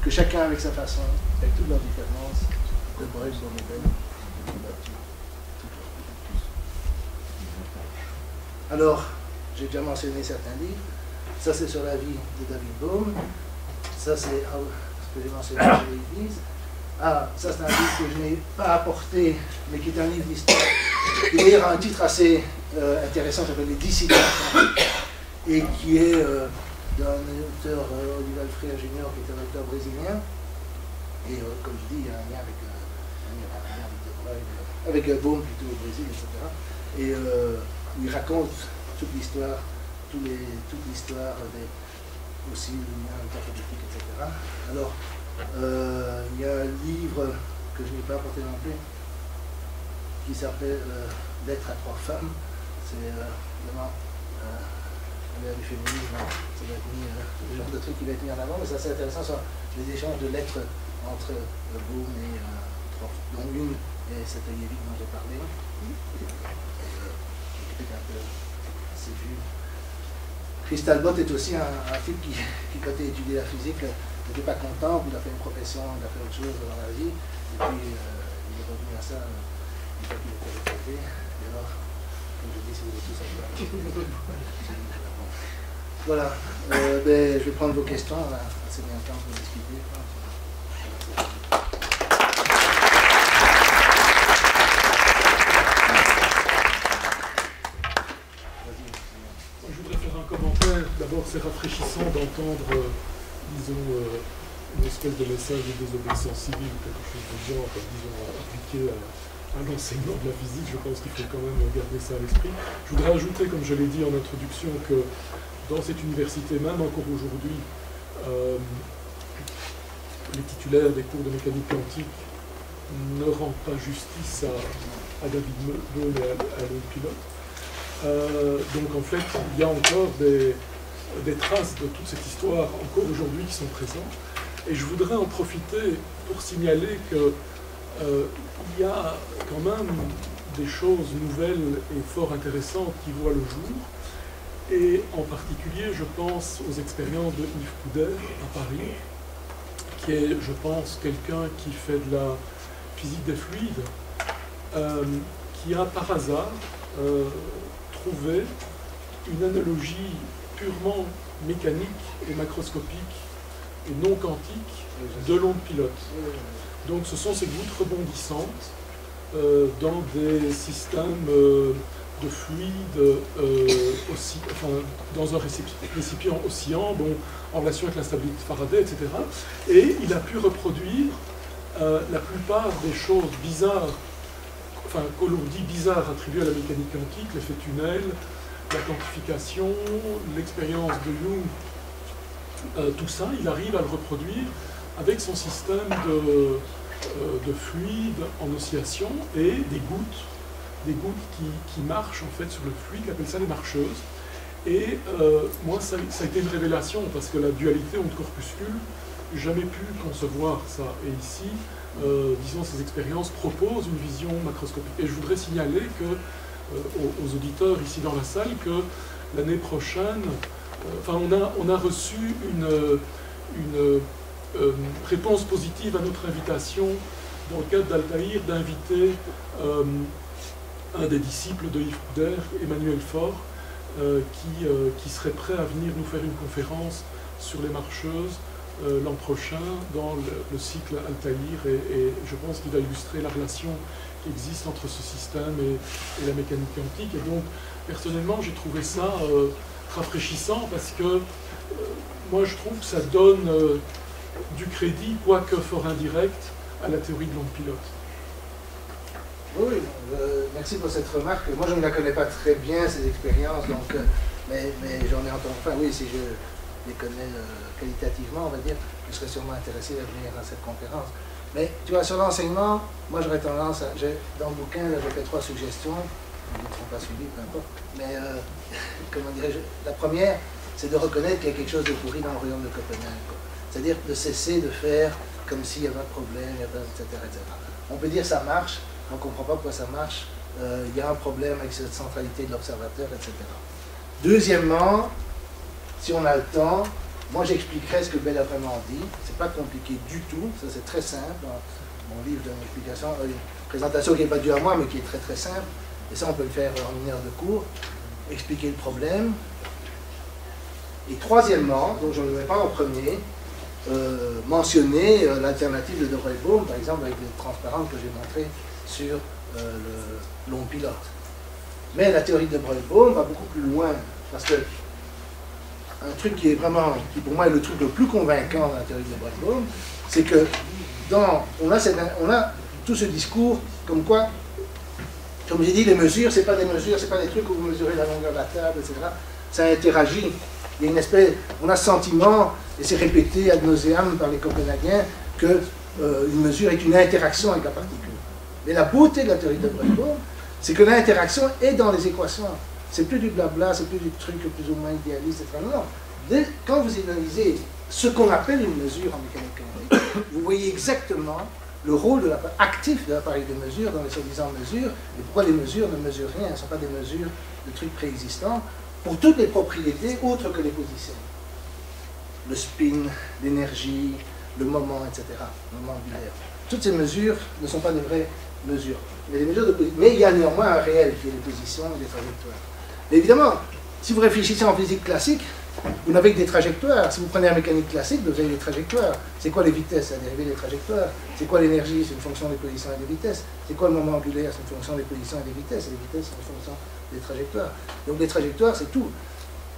que chacun avec sa façon, avec toutes leurs différences, de Breuil, son modèle, alors, j'ai déjà mentionné certains livres. Ça, c'est sur la vie de David Bohm. Ça, c'est ce que j'ai mentionné sur l'Église. Ah, ça, c'est un livre que je n'ai pas apporté, mais qui est un livre d'histoire. Il y a un titre assez intéressant qui s'appelle Les Dissidents, et qui est d'un auteur, Olival Freire Jr., qui est un auteur brésilien. Et comme je dis, il y a un lien avec Bohm plutôt au Brésil, etc. Et il raconte toute l'histoire, toute l'histoire aussi le lien interpolitique, etc. Alors, il y a un livre que je n'ai pas apporté non plus, qui s'appelle Lettres à trois femmes. C'est vraiment du féminisme, ça va être mis, le genre de truc qui va être mis en avant, mais c'est assez intéressant sur les échanges de lettres entre Bohm et trois femmes, dont une est cette Yévik dont j'ai parlé, qui était un peu assez vu. Chris Talbot est aussi un type qui, quand il a étudié la physique, n'était pas content, puis il a fait une profession, il a fait autre chose dans la vie, et puis il est revenu à ça une fois qu'il était retraité. Et alors, comme je dis, si vous êtes tous à voilà, ben, je vais prendre vos questions, on a assez bien le temps pour discuter. Je voudrais faire un commentaire. D'abord, c'est rafraîchissant d'entendre, disons, une espèce de message de désobéissance civile ou quelque chose de genre, disons, appliqué à l'enseignement de la physique. Je pense qu'il faut quand même garder ça à l'esprit. Je voudrais ajouter, comme je l'ai dit en introduction, que dans cette université, même encore aujourd'hui, les titulaires des cours de mécanique quantique ne rendent pas justice à David Bohm et à Léon Pilote. Donc en fait, il y a encore des traces de toute cette histoire encore aujourd'hui qui sont présentes. Et je voudrais en profiter pour signaler que il y a quand même des choses nouvelles et fort intéressantes qui voient le jour. Et en particulier, je pense aux expériences de Yves Couder à Paris, qui est, je pense, quelqu'un qui fait de la physique des fluides, qui a par hasard trouvé une analogie purement mécanique et macroscopique et non quantique de l'onde pilote. Donc ce sont ces gouttes rebondissantes dans des systèmes de fluides dans un récipient oscillant, bon, en relation avec la stabilité de Faraday, etc. Et il a pu reproduire la plupart des choses bizarres, enfin qu'on dit bizarres attribuées à la mécanique quantique, l'effet tunnel, la quantification, l'expérience de Young, tout ça, il arrive à le reproduire avec son système de fluide en oscillation et des gouttes qui marchent en fait sur le fluide, il appelle ça les marcheuses. Et moi, ça a été une révélation, parce que la dualité onde-corpuscule, jamais pu concevoir ça. Et ici, disons, ces expériences proposent une vision macroscopique. Et je voudrais signaler aux auditeurs ici dans la salle que l'année prochaine, on a reçu une réponse positive à notre invitation dans le cadre d'Altaïr d'inviter un des disciples de Yves Couder, Emmanuel Faure, qui serait prêt à venir nous faire une conférence sur les marcheuses l'an prochain dans le cycle Altaïr, et je pense qu'il va illustrer la relation qui existe entre ce système et la mécanique quantique. Et donc, personnellement, j'ai trouvé ça rafraîchissant, parce que moi, je trouve que ça donne du crédit, quoique fort indirect, à la théorie de l'onde pilote. Oui, merci pour cette remarque. Moi, je ne la connais pas très bien, ces expériences, donc, mais j'en ai entendu. Enfin, oui, si je les connais qualitativement, on va dire, je serais sûrement intéressé à venir à cette conférence. Mais tu vois, sur l'enseignement, moi, j'aurais tendance à... Dans le bouquin, j'ai fait 3 suggestions, ils ne seront pas suivies, peu importe. Mais, comment dirais-je, la première, c'est de reconnaître qu'il y a quelque chose de pourri dans le royaume de Copenhague. C'est-à-dire de cesser de faire comme s'il n'y avait pas de problème, etc., etc. On peut dire ça marche, on ne comprend pas pourquoi ça marche, il y a un problème avec cette centralité de l'observateur, etc. Deuxièmement, si on a le temps, moi j'expliquerai ce que Bell a vraiment dit. C'est pas compliqué du tout, ça c'est très simple. Dans mon livre donne une explication, une présentation qui n'est pas due à moi, mais qui est très très simple. Et ça on peut le faire en 1 heure de cours. Expliquer le problème. Et troisièmement, donc je ne le mets pas en premier, mentionner l'alternative de Broglie-Bohm, par exemple avec les transparentes que j'ai montrées sur l'onde pilote. Mais la théorie de Broglie-Bohm va beaucoup plus loin, parce que un truc qui est vraiment, qui pour moi est le truc le plus convaincant dans la théorie de Broglie-Bohm, c'est que on a tout ce discours comme quoi, comme j'ai dit, les mesures, c'est pas des mesures, c'est pas des trucs où vous mesurez la longueur de la table, etc. Ça interagit. Il y a une espèce, on a ce sentiment, et c'est répété ad nauseam par les Copenhaguiens, qu'une mesure est une interaction avec la particule. Mais la beauté de la théorie de Broglie-Bohm, c'est que l'interaction est dans les équations. C'est plus du blabla, c'est plus du truc plus ou moins idéaliste, etc. Non. Quand vous analysez ce qu'on appelle une mesure en mécanique quantique, vous voyez exactement le rôle actif de l'appareil de mesure dans les soi-disant mesures, et pourquoi les mesures ne mesurent rien, elles ne sont pas des mesures de trucs préexistants, pour toutes les propriétés autres que les positions. Le spin, l'énergie, le moment, etc. Le moment angulaire. Toutes ces mesures ne sont pas des vraies mesures. Mais il y a néanmoins un réel qui est les positions et les trajectoires. Mais évidemment, si vous réfléchissez en physique classique, vous n'avez que des trajectoires. Si vous prenez la mécanique classique, vous avez des trajectoires. C'est quoi les vitesses? C'est la dérivée des trajectoires. C'est quoi l'énergie? C'est une fonction des positions et des vitesses. C'est quoi le moment angulaire? C'est une fonction des positions et des vitesses. Et les vitesses, c'est une fonction des trajectoires. Donc les trajectoires, c'est tout.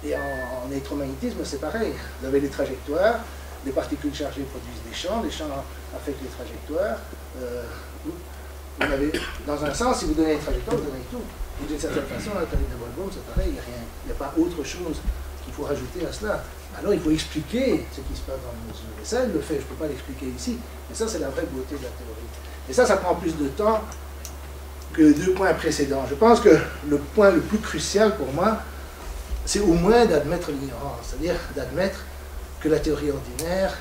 Et en électromagnétisme, c'est pareil. Vous avez les trajectoires, les particules chargées produisent des champs affectent les trajectoires. Vous avez, dans un sens, si vous donnez les trajectoires, vous donnez tout. Et d'une certaine façon, la théorie de Broglie-Bohm, c'est pareil, il n'y a pas autre chose qu'il faut rajouter à cela. Alors il faut expliquer ce qui se passe dans les mesures. Et ça, elle le fait, je ne peux pas l'expliquer ici. Mais ça, c'est la vraie beauté de la théorie. Et ça prend plus de temps que les 2 points précédents. Je pense que le point le plus crucial pour moi, c'est au moins d'admettre l'ignorance, c'est-à-dire d'admettre que la théorie ordinaire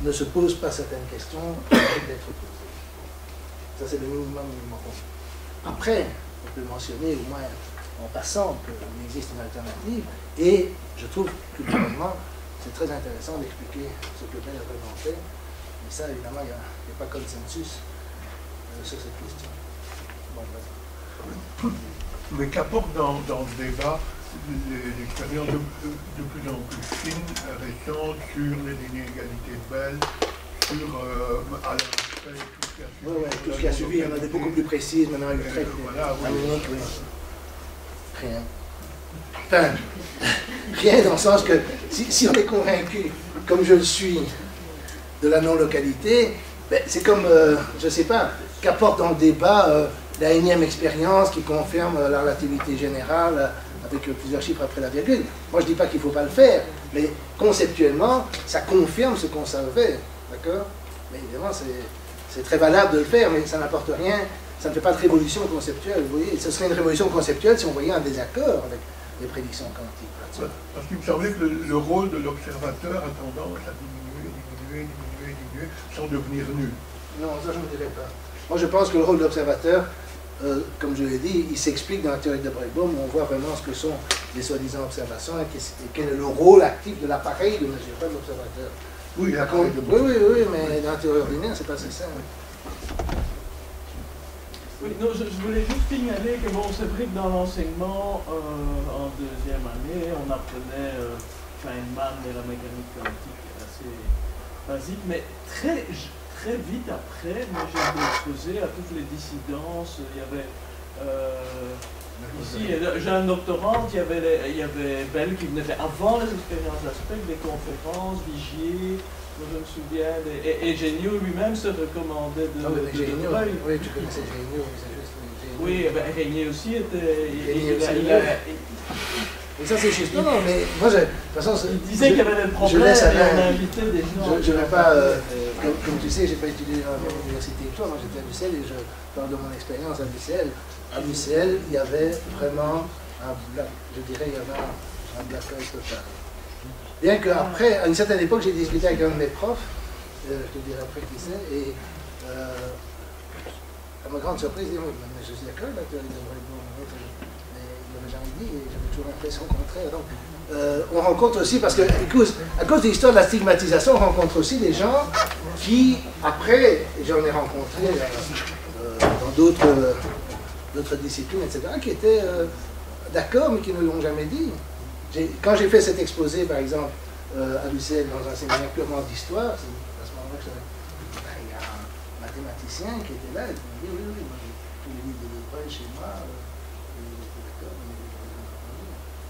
ne se pose pas certaines questions qui méritent d'être posées. Ça, c'est le minimum. Après, on peut mentionner au moins en passant qu'il existe une alternative, et je trouve que culturellement, c'est très intéressant d'expliquer ce que Bell représentait, mais ça, évidemment, il n'y a pas consensus sur cette question. Bon, mais qu'apporte dans le débat l'expérience de plus en plus fine, récente, sur les inégalités de Bell, sur Alain Aspect, tout ce qui a suivi, il y en a des beaucoup plus précises, maintenant il traite rien. Enfin, rien dans le sens que si on est convaincu, comme je le suis, de la non-localité, ben, c'est comme, je ne sais pas, qu'apporte dans le débat la énième expérience qui confirme la relativité générale avec plusieurs chiffres après la virgule. Moi, je ne dis pas qu'il ne faut pas le faire, mais conceptuellement, ça confirme ce qu'on savait, d'accord? Mais évidemment, c'est très valable de le faire, mais ça n'apporte rien, ça ne fait pas de révolution conceptuelle, vous voyez? Ce serait une révolution conceptuelle si on voyait un désaccord avec les prédictions quantiques. Parce qu'il me semblait que le rôle de l'observateur a tendance à diminuer, sans devenir nul. Non, ça je ne dirais pas. Moi, je pense que le rôle de l'observateur, comme je l'ai dit, il s'explique dans la théorie de Breuil-Baum, où on voit vraiment ce que sont les soi-disant observations et quel est le rôle actif de l'appareil de mesure, pas de l'observateur. Oui, oui, mais dans la théorie ordinaire, c'est pas ça. Oui, non, je voulais juste signaler que bon, c'est vrai que dans l'enseignement, en 2e année, on apprenait Feynman et la mécanique quantique assez basique, mais très vite après, moi j'ai exposé à toutes les dissidences. Il y avait ici, j'ai un doctorant, il y avait Bell qui venait faire avant les expériences d'aspect, des conférences, Vigier, je me souviens, et Géniaux lui-même se recommandait de Breuil. Oui, tu connaissais Géniaux, c'est juste. Oui, ben, Régnier aussi était. Et ça, c'est juste. Non, mais moi, de toute façon, il disait qu'il y avait des problèmes, et on a invité des gens. Je ne vais pas, comme tu sais, je n'ai pas étudié dans la même université que toi, moi j'étais à l'UCL et je parle de mon expérience à l'UCL. À l'UCL, il y avait vraiment je dirais, il y avait un blackout total. Bien qu'après, à une certaine époque, j'ai discuté avec un de mes profs, je te dirai après qui c'est, et à ma grande surprise, il dit, mais je suis d'accord avec la théorie de Breuil-Baum, mais il ne m'avait jamais dit, et j'avais toujours l'impression contraire. Donc, on rencontre aussi, parce que, écoute, à cause de l'histoire de la stigmatisation, on rencontre aussi des gens qui, après, j'en ai rencontré dans d'autres disciplines, etc., qui étaient d'accord, mais qui ne l'ont jamais dit. Quand j'ai fait cet exposé, par exemple, à l'UCL, dans un séminaire purement d'histoire, c'est à ce moment-là que il y a un mathématicien qui était là, et qui m'a dit, oui, moi j'ai tous les livres de Breuil chez moi, et il était d'accord, mais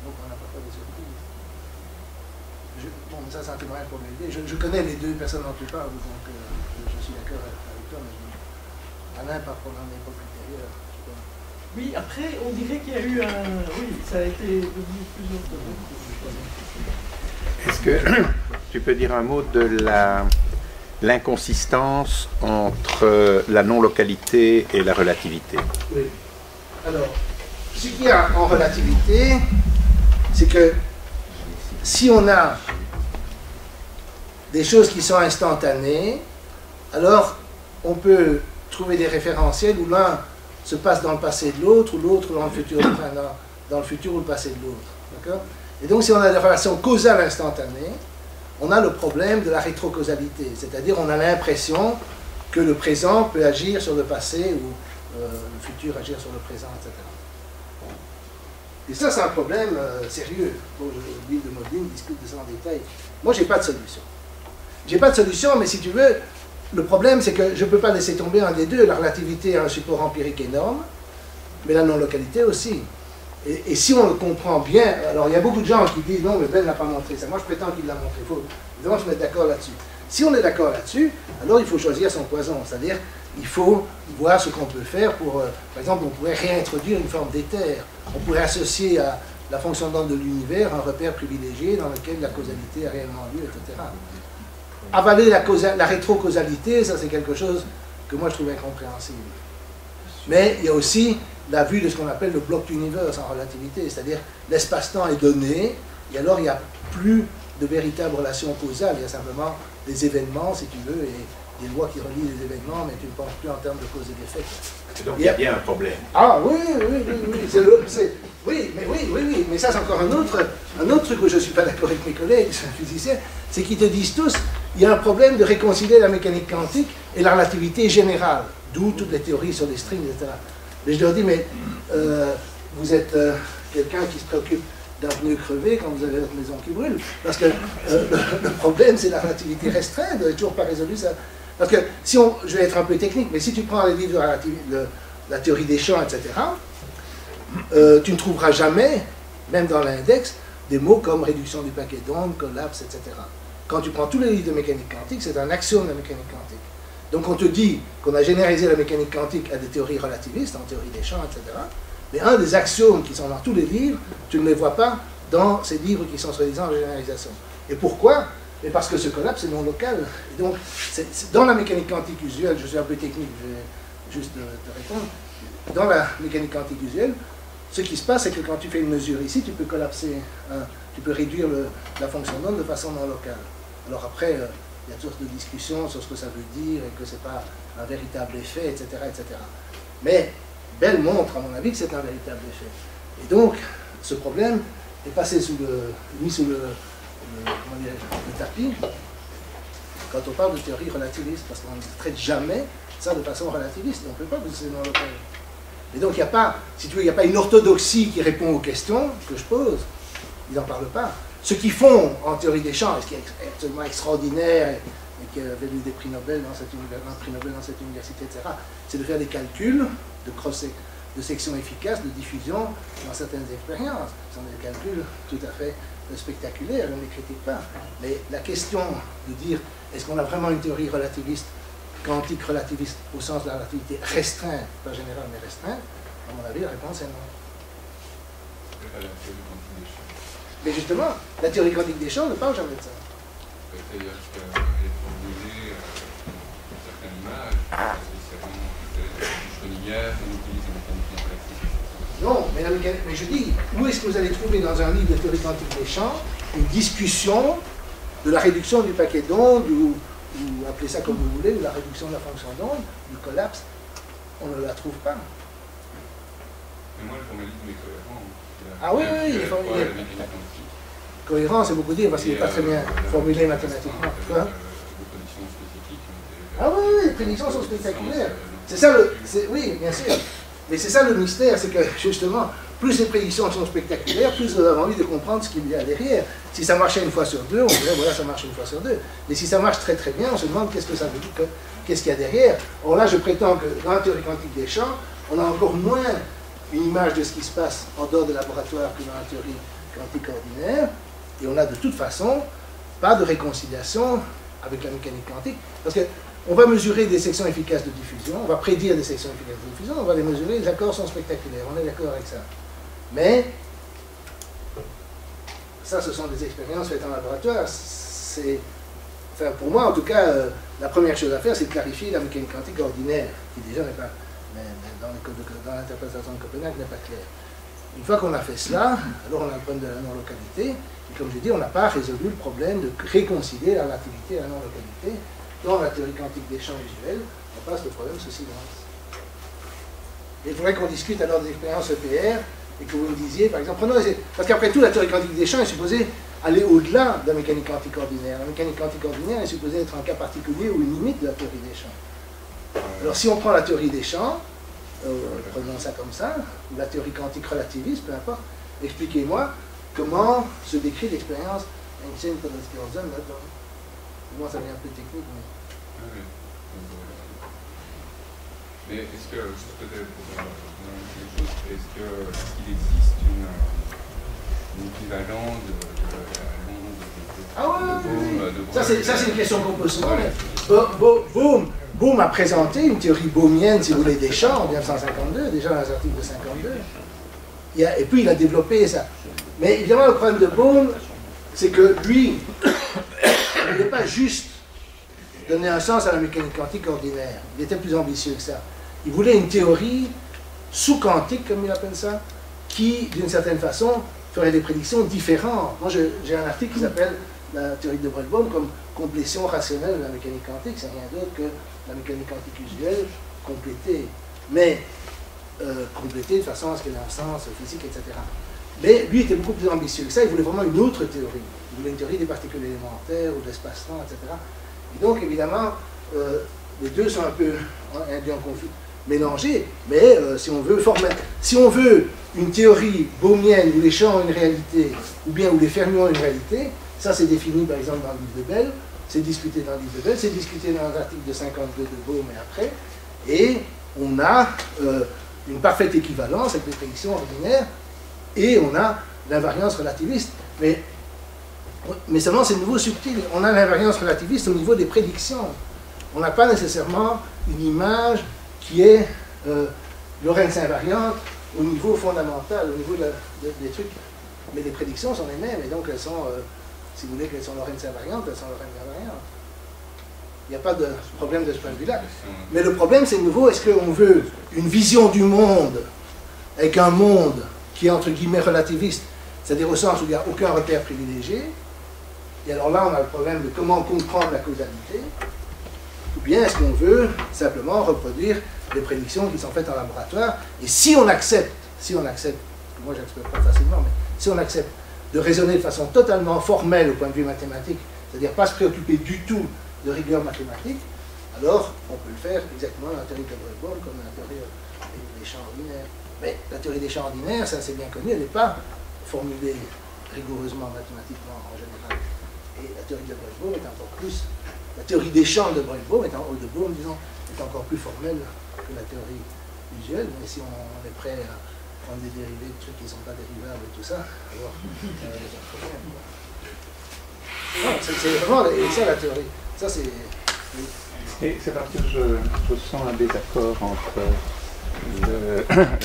donc on n'a pas fait de surprise. Bon, ça c'est un témoignage pour m'aider. Je connais les deux personnes dont tu parles, donc je suis d'accord avec toi, mais Alain part pendant l'époque ultérieure. Oui, après, on dirait qu'il y a eu un... Oui, ça a été devenu plus orthodoxe. Est-ce que tu peux dire un mot de l'inconsistance entre la non-localité et la relativité? Oui. Alors, ce qu'il y a en relativité, c'est que si on a des choses qui sont instantanées, alors on peut trouver des référentiels où l'un se passe dans le passé de l'autre, ou l'autre dans le futur, enfin dans le futur ou le passé de l'autre. D'accord? Et donc si on a des relations causales instantanées, on a le problème de la rétrocausalité, c'est-à-dire on a l'impression que le présent peut agir sur le passé ou le futur agir sur le présent, etc. Et ça, c'est un problème sérieux. Bon, le livre de Modine discute de ça en détail. Moi, je n'ai pas de solution. J'ai pas de solution, mais si tu veux, le problème, c'est que je ne peux pas laisser tomber un des deux. La relativité a un support empirique énorme, mais la non-localité aussi. Et si on le comprend bien, alors il y a beaucoup de gens qui disent non, mais Ben n'a pas montré ça. Moi, je prétends qu'il l'a montré. Il faut évidemment se mettre d'accord là-dessus. Si on est d'accord là-dessus, alors il faut choisir son poison. C'est-à-dire, il faut voir ce qu'on peut faire pour... par exemple, on pourrait réintroduire une forme d'éther. On pourrait associer à la fonction d'onde de l'univers un repère privilégié dans lequel la causalité a réellement lieu, etc. Avaler la rétrocausalité, ça c'est quelque chose que moi je trouve incompréhensible. Mais il y a aussi la vue de ce qu'on appelle le block universe en relativité, c'est-à-dire l'espace-temps est donné, et alors il n'y a plus de véritable relation causale, il y a simplement des événements, si tu veux, et des lois qui relient les événements, mais tu ne penses plus en termes de cause et d'effet. Donc il y a bien un problème. Ah oui, mais ça c'est encore un autre truc où je ne suis pas d'accord avec mes collègues physiciens, c'est qu'ils te disent tous, il y a un problème de réconcilier la mécanique quantique et la relativité générale, d'où toutes les théories sur les strings, etc. Mais je leur dis, mais vous êtes quelqu'un qui se préoccupe d'un pneu crevé quand vous avez votre maison qui brûle. Parce que le problème, c'est la relativité restreinte, vous n'avez toujours pas résolu ça. Parce que, je vais être un peu technique, mais si tu prends les livres de la théorie des champs, etc., tu ne trouveras jamais, même dans l'index, des mots comme réduction du paquet d'ondes, collapse, etc. Quand tu prends tous les livres de mécanique quantique, c'est un axiome de la mécanique quantique. Donc on te dit qu'on a généralisé la mécanique quantique à des théories relativistes, en théorie des champs, etc. Mais un des axiomes qui sont dans tous les livres, tu ne les vois pas dans ces livres qui sont soi-disant en généralisation. Et pourquoi? Mais parce que ce collapse est non local. Et donc, dans la mécanique quantique usuelle, je suis un peu technique, je vais juste te répondre. Dans la mécanique quantique usuelle, ce qui se passe, c'est que quand tu fais une mesure ici, tu peux collapser, tu peux réduire la fonction d'onde de façon non locale. Alors après, il y a toutes sortes de discussions sur ce que ça veut dire et que ce n'est pas un véritable effet, etc., etc. Mais Bell montre, à mon avis, que c'est un véritable effet. Et donc, ce problème est passé mis sous le tapis quand on parle de théorie relativiste, parce qu'on ne traite jamais ça de façon relativiste. On ne peut pas parce que c'est non local. Et donc, il n'y a pas, si tu veux, il n'y a pas une orthodoxie qui répond aux questions que je pose. Ils n'en parlent pas. Ce qu'ils font en théorie des champs, et ce qui est absolument extraordinaire, et qui avait eu des prix Nobel dans cette université, etc., c'est de faire des calculs de section efficace, de diffusion dans certaines expériences. Ce sont des calculs tout à fait spectaculaires, on ne les critique pas. Mais la question de dire, est-ce qu'on a vraiment une théorie relativiste, quantique relativiste, au sens de la relativité restreinte, pas générale, mais restreinte, à mon avis, la réponse est non. Mais justement, la théorie quantique des champs ne parle jamais de ça. C'est-à-dire qu'elle est formulée dans certaines images, spécialement Schrödinger, on utilise la mécanique relative. Non, mais je dis, où est-ce que vous allez trouver dans un livre de théorie quantique des champs une discussion de la réduction du paquet d'ondes, ou appelez ça comme vous voulez, ou la réduction de la fonction d'onde, du collapse? On ne la trouve pas. Mais moi, le formalisme est cohérent. Ah oui, il est formulé. Cohérent, c'est beaucoup dire, parce qu'il n'est pas très bien formulé mathématiquement. Quoi? Ah oui, les prédictions sont spectaculaires. C'est ça oui, bien sûr. Mais c'est ça le mystère, c'est que justement, plus les prédictions sont spectaculaires, plus vous avez envie de comprendre ce qu'il y a derrière. Si ça marchait une fois sur deux, on dirait voilà, ça marche une fois sur deux. Mais si ça marche très très bien, on se demande qu'est-ce que ça veut dire, qu'est-ce qu'il y a derrière. Or là, je prétends que dans la théorie quantique des champs, on a encore moins une image de ce qui se passe en dehors des laboratoires que dans la théorie quantique ordinaire, et on n'a de toute façon pas de réconciliation avec la mécanique quantique, parce qu'on va mesurer des sections efficaces de diffusion, on va prédire des sections efficaces de diffusion, on va les mesurer, les accords sont spectaculaires, on est d'accord avec ça. Mais, ça ce sont des expériences faites en laboratoire, enfin pour moi en tout cas, la première chose à faire c'est de clarifier la mécanique quantique ordinaire, qui déjà n'est pas, dans l'interprétation de Copenhague n'est pas claire. Une fois qu'on a fait cela, alors on a le problème de la non-localité, et comme je dis, on n'a pas résolu le problème de réconcilier la relativité et la non-localité. Dans la théorie quantique des champs visuels, on passe le problème sous silence. Et il faudrait qu'on discute alors des expériences EPR, et que vous me disiez, par exemple, parce qu'après tout, la théorie quantique des champs est supposée aller au-delà de la mécanique quantique ordinaire. La mécanique quantique ordinaire est supposée être un cas particulier ou une limite de la théorie des champs. Alors si on prend la théorie des champs, prenons ça comme ça, ou la théorie quantique relativiste, peu importe, expliquez-moi comment se décrit l'expérience Einstein-Podolsky-Rosen là-dedans. Moi ça devient un peu technique, mais... Mais est-ce que, juste peut-être pour quelque chose, est-ce qu'il existe une équivalence de la longue de ça c'est une question qu'on peut se poser. Bohm a présenté une théorie bohmienne, si vous voulez, des champs en 1952, déjà dans les articles de 52. Et puis il a développé ça. Mais évidemment, le problème de Bohm, c'est que lui, il ne voulait pas juste donner un sens à la mécanique quantique ordinaire. Il était plus ambitieux que ça. Il voulait une théorie sous-quantique, comme il appelle ça, qui, d'une certaine façon, ferait des prédictions différentes. Moi, j'ai un article qui s'appelle la théorie de Broglie comme complétion rationnelle de la mécanique quantique. C'est rien d'autre que la mécanique quantique usuelle complétée, mais complétée de façon à ce qu'elle ait un sens physique, etc. Mais lui était beaucoup plus ambitieux que ça. Il voulait vraiment une autre théorie. Il voulait une théorie des particules élémentaires ou de l'espace-temps, etc. Et donc, évidemment, les deux sont un peu mélangés, mais si on veut une théorie bohmienne où les champs ont une réalité, ou bien où les fermions ont une réalité, ça c'est défini par exemple dans le livre de Bell, c'est discuté dans le livre de Bell, c'est discuté dans l'article de 52 de Bohm et après, et on a une parfaite équivalence avec les prédictions ordinaires, et on a l'invariance relativiste, mais seulement c'est de nouveau subtil. On a l'invariance relativiste au niveau des prédictions. On n'a pas nécessairement une image qui est Lorentz invariante au niveau fondamental, au niveau des trucs. Mais les prédictions sont les mêmes, et donc elles sont, si vous voulez qu'elles sont Lorentz invariantes, elles sont Lorentz invariantes. Il n'y a pas de problème de ce point de vue-là. Mais le problème, c'est de nouveau, est-ce qu'on veut une vision du monde avec un monde qui est entre guillemets relativiste, c'est-à-dire au sens où il n'y a aucun repère privilégié, et alors là, on a le problème de comment comprendre la causalité, ou bien est-ce qu'on veut simplement reproduire les prédictions qui sont faites en laboratoire, et si on accepte, moi j'accepte pas facilement, mais si on accepte de raisonner de façon totalement formelle au point de vue mathématique, c'est-à-dire pas se préoccuper du tout de rigueur mathématique, alors on peut le faire exactement dans la théorie de Broglie comme dans la théorie des champs ordinaires. Mais la théorie des champs ordinaires, ça c'est bien connu, elle n'est pas formulée rigoureusement mathématiquement en général. Et la théorie de Broglie est encore plus, la théorie des champs de Broglie, disons, est encore plus formelle que la théorie usuelle, mais si on est prêt à prendre des dérivés de trucs qui ne sont pas dérivables et tout ça, alors non, c'est vraiment ça la théorie. Ça c'est... Et c'est parce que je sens un désaccord entre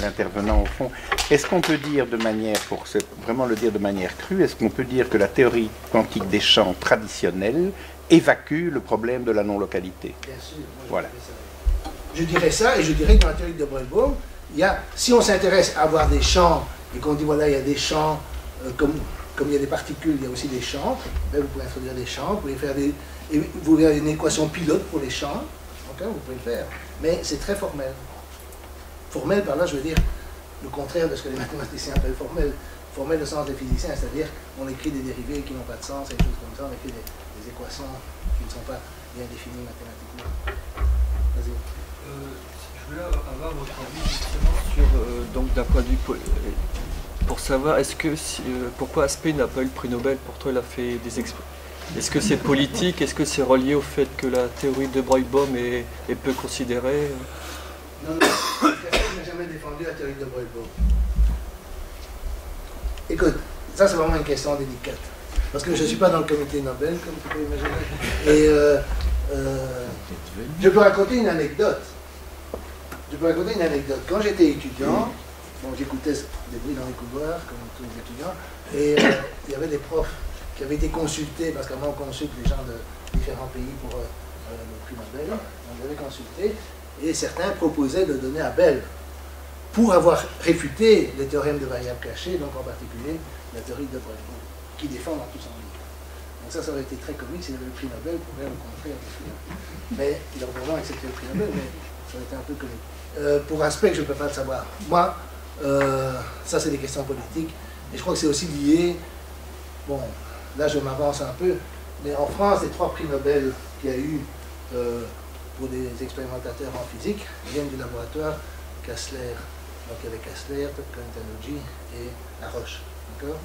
l'intervenant au fond. Est-ce qu'on peut dire de manière, pour vraiment le dire de manière crue, est-ce qu'on peut dire que la théorie quantique des champs traditionnelle évacue le problème de la non-localité? Bien sûr. Voilà. Je dirais ça, et je dirais que dans la théorie de Broglie, si on s'intéresse à avoir des champs, et qu'on dit voilà, il y a des champs, comme il y a des particules, il y a aussi des champs, ben, vous pouvez introduire des champs, vous pouvez faire vous avez une équation pilote pour les champs, okay, vous pouvez le faire, mais c'est très formel. Formel, par là, je veux dire le contraire de ce que les mathématiciens appellent formel. Formel au sens des physiciens, c'est-à-dire on écrit des dérivés qui n'ont pas de sens, et des choses comme ça, on écrit des équations qui ne sont pas bien définies mathématiquement. Vas-y. Je voulais avoir votre avis justement sur, donc d'un point de vue pour savoir, pourquoi Aspect n'a pas eu le prix Nobel? Pourtant il a fait des expériences. Est-ce que c'est politique? Est-ce que c'est relié au fait que la théorie de Broglie est peu considérée? Non, personne n'a jamais défendu la théorie de Broglie. Écoute, ça c'est vraiment une question délicate. Parce que je ne suis pas dans le comité Nobel, comme tu peux imaginer. Et je peux raconter une anecdote. Quand j'étais étudiant, j'écoutais des bruits dans les couloirs, comme tous les étudiants, et il y avait des profs qui avaient été consultés, parce qu'avant on consulte les gens de différents pays pour le prix Nobel, on les avait consultés, et certains proposaient de donner à Bell pour avoir réfuté les théorèmes de variables cachées, donc en particulier la théorie de Broglie, qui défend dans tout son livre. Donc ça aurait été très comique s'il avait le prix Nobel pour faire le contraire. Mais il aurait vraiment accepté le prix Nobel, mais ça aurait été un peu comique. Pour Aspect, je ne peux pas le savoir. Moi, ça c'est des questions politiques, et je crois que c'est aussi lié, bon, là je m'avance un peu, mais en France, les 3 prix Nobel qu'il y a eu pour des expérimentateurs en physique viennent du laboratoire Kastler. Donc il y avait Kastler, Cohen-Tannoudji et Laroche. D'accord.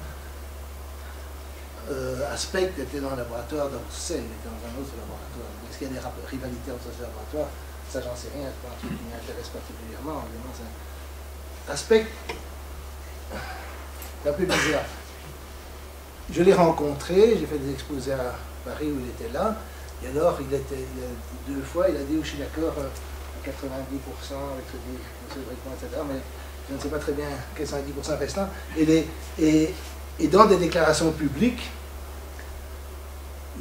Aspect était dans le laboratoire d'Roussel, il était dans un autre laboratoire. Est-ce qu'il y a des rivalités entre ces laboratoires? Ça, j'en sais rien, c'est pas un truc qui m'intéresse particulièrement. Aspect, c'est un peu bizarre. Je l'ai rencontré, j'ai fait des exposés à Paris où il était là, et alors il a 2 fois, il a dit, je suis d'accord à 90% avec ce Bricmont, etc., mais je ne sais pas très bien quels sont les 10% restants. Et Et dans des déclarations publiques,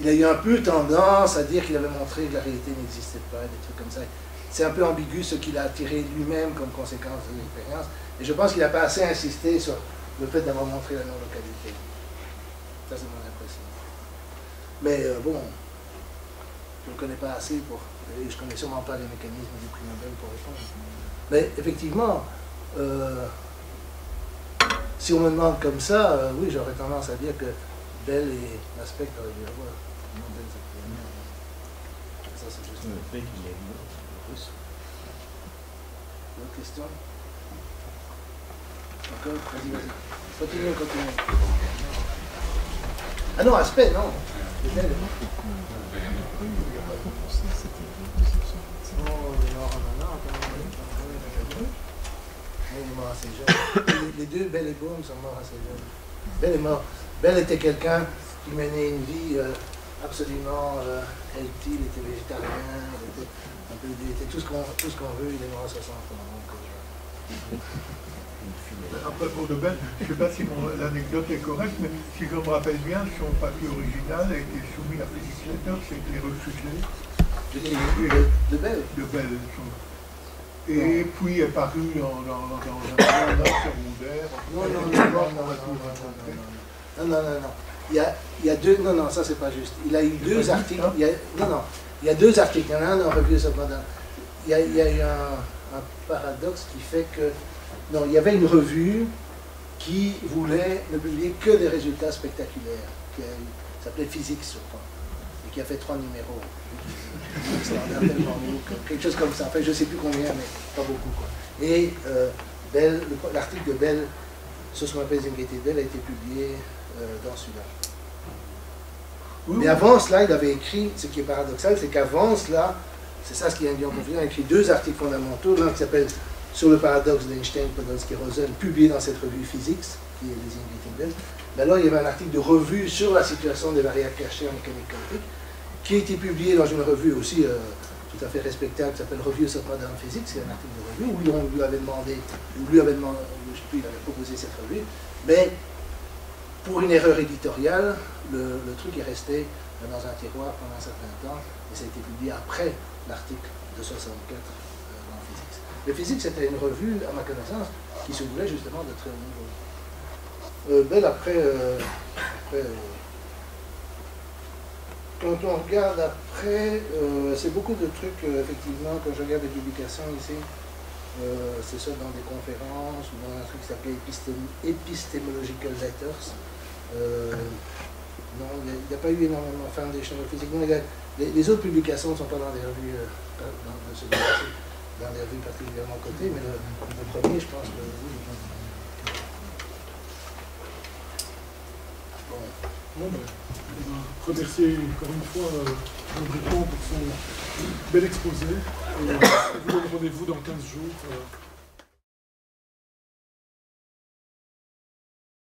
il a eu un peu tendance à dire qu'il avait montré que la réalité n'existait pas, des trucs comme ça. C'est un peu ambigu ce qu'il a tiré lui-même comme conséquence de l'expérience. Et je pense qu'il n'a pas assez insisté sur le fait d'avoir montré la non-localité. Ça, c'est mon impression. Mais bon, je ne connais pas assez pour... Et je ne connais sûrement pas les mécanismes du prix Nobel pour répondre. Mais effectivement, si on me demande comme ça, oui, j'aurais tendance à dire que Bell et Aspect auraient dû avoir. Non, Bell, c'est plus bien. Ça, c'est juste le fait qu'il est russe. D'autres questions? Encore? Vas-y, vas-y. Continue. Ah non, Aspect, non. C'est Bell. Il est mort assez jeune. Les deux, Bell et Bohm, sont morts assez jeunes. Bell est mort. Bell était quelqu'un qui menait une vie absolument healthy, il était végétarien, il était tout ce qu'on veut, il est mort à 60 ans. À propos de Bell, je ne sais pas si l'anecdote est correcte, mais si je me rappelle bien, son papier original a été soumis à Physics Letters, c'était refusé. De Bell? De Bell. Et puis est paru dans un journal secondaire. Non. Il y a deux. Non, ça c'est pas juste. Il a eu deux articles. Il y a deux articles. Il y en a un dans Reviews of Modern. Il y a eu un paradoxe qui fait que. Non, il y avait une revue qui voulait ne publier que des résultats spectaculaires. Qui s'appelait Physics, je crois. Et qui a fait 3 numéros. Quelque chose comme ça. Enfin, je ne sais plus combien, mais pas beaucoup, quoi. Et l'article de Bell sur ce qu'on appelle Zingated Bell a été publié dans celui-là. Mais avant cela, il avait écrit, ce qui est paradoxal, c'est qu'avant cela, c'est ça ce qui est induit en confusion, il a écrit 2 articles fondamentaux, l'un qui s'appelle Sur le paradoxe d'Einstein, Podolsky, Rosen, publié dans cette revue Physics, qui est les Zingated Bell. Mais alors, il y avait un article de revue sur la situation des variables cachées en mécanique quantique, qui a été publié dans une revue aussi tout à fait respectable qui s'appelle Reviews of Modern Physics, c'est un article de revue où on lui avait demandé, je sais plus, il avait proposé cette revue, mais pour une erreur éditoriale, le truc est resté dans un tiroir pendant un certain temps et ça a été publié après l'article de 64 dans Physics. Le Physics c'était une revue, à ma connaissance, qui se voulait justement de très haut niveau. Bell après quand on regarde après, c'est beaucoup de trucs, effectivement, quand je regarde les publications ici, c'est soit dans des conférences ou dans un truc qui s'appelait Epistemological Letters. Non, il n'y a pas eu énormément de Foundation of Physics. Les autres publications ne sont pas dans des revues, dans des revues particulièrement cotées, mais le premier, je pense que oui. Bon, on va remercier encore une fois Jean Dupont pour son bel exposé. Et on vous donne rendez-vous dans 15 jours.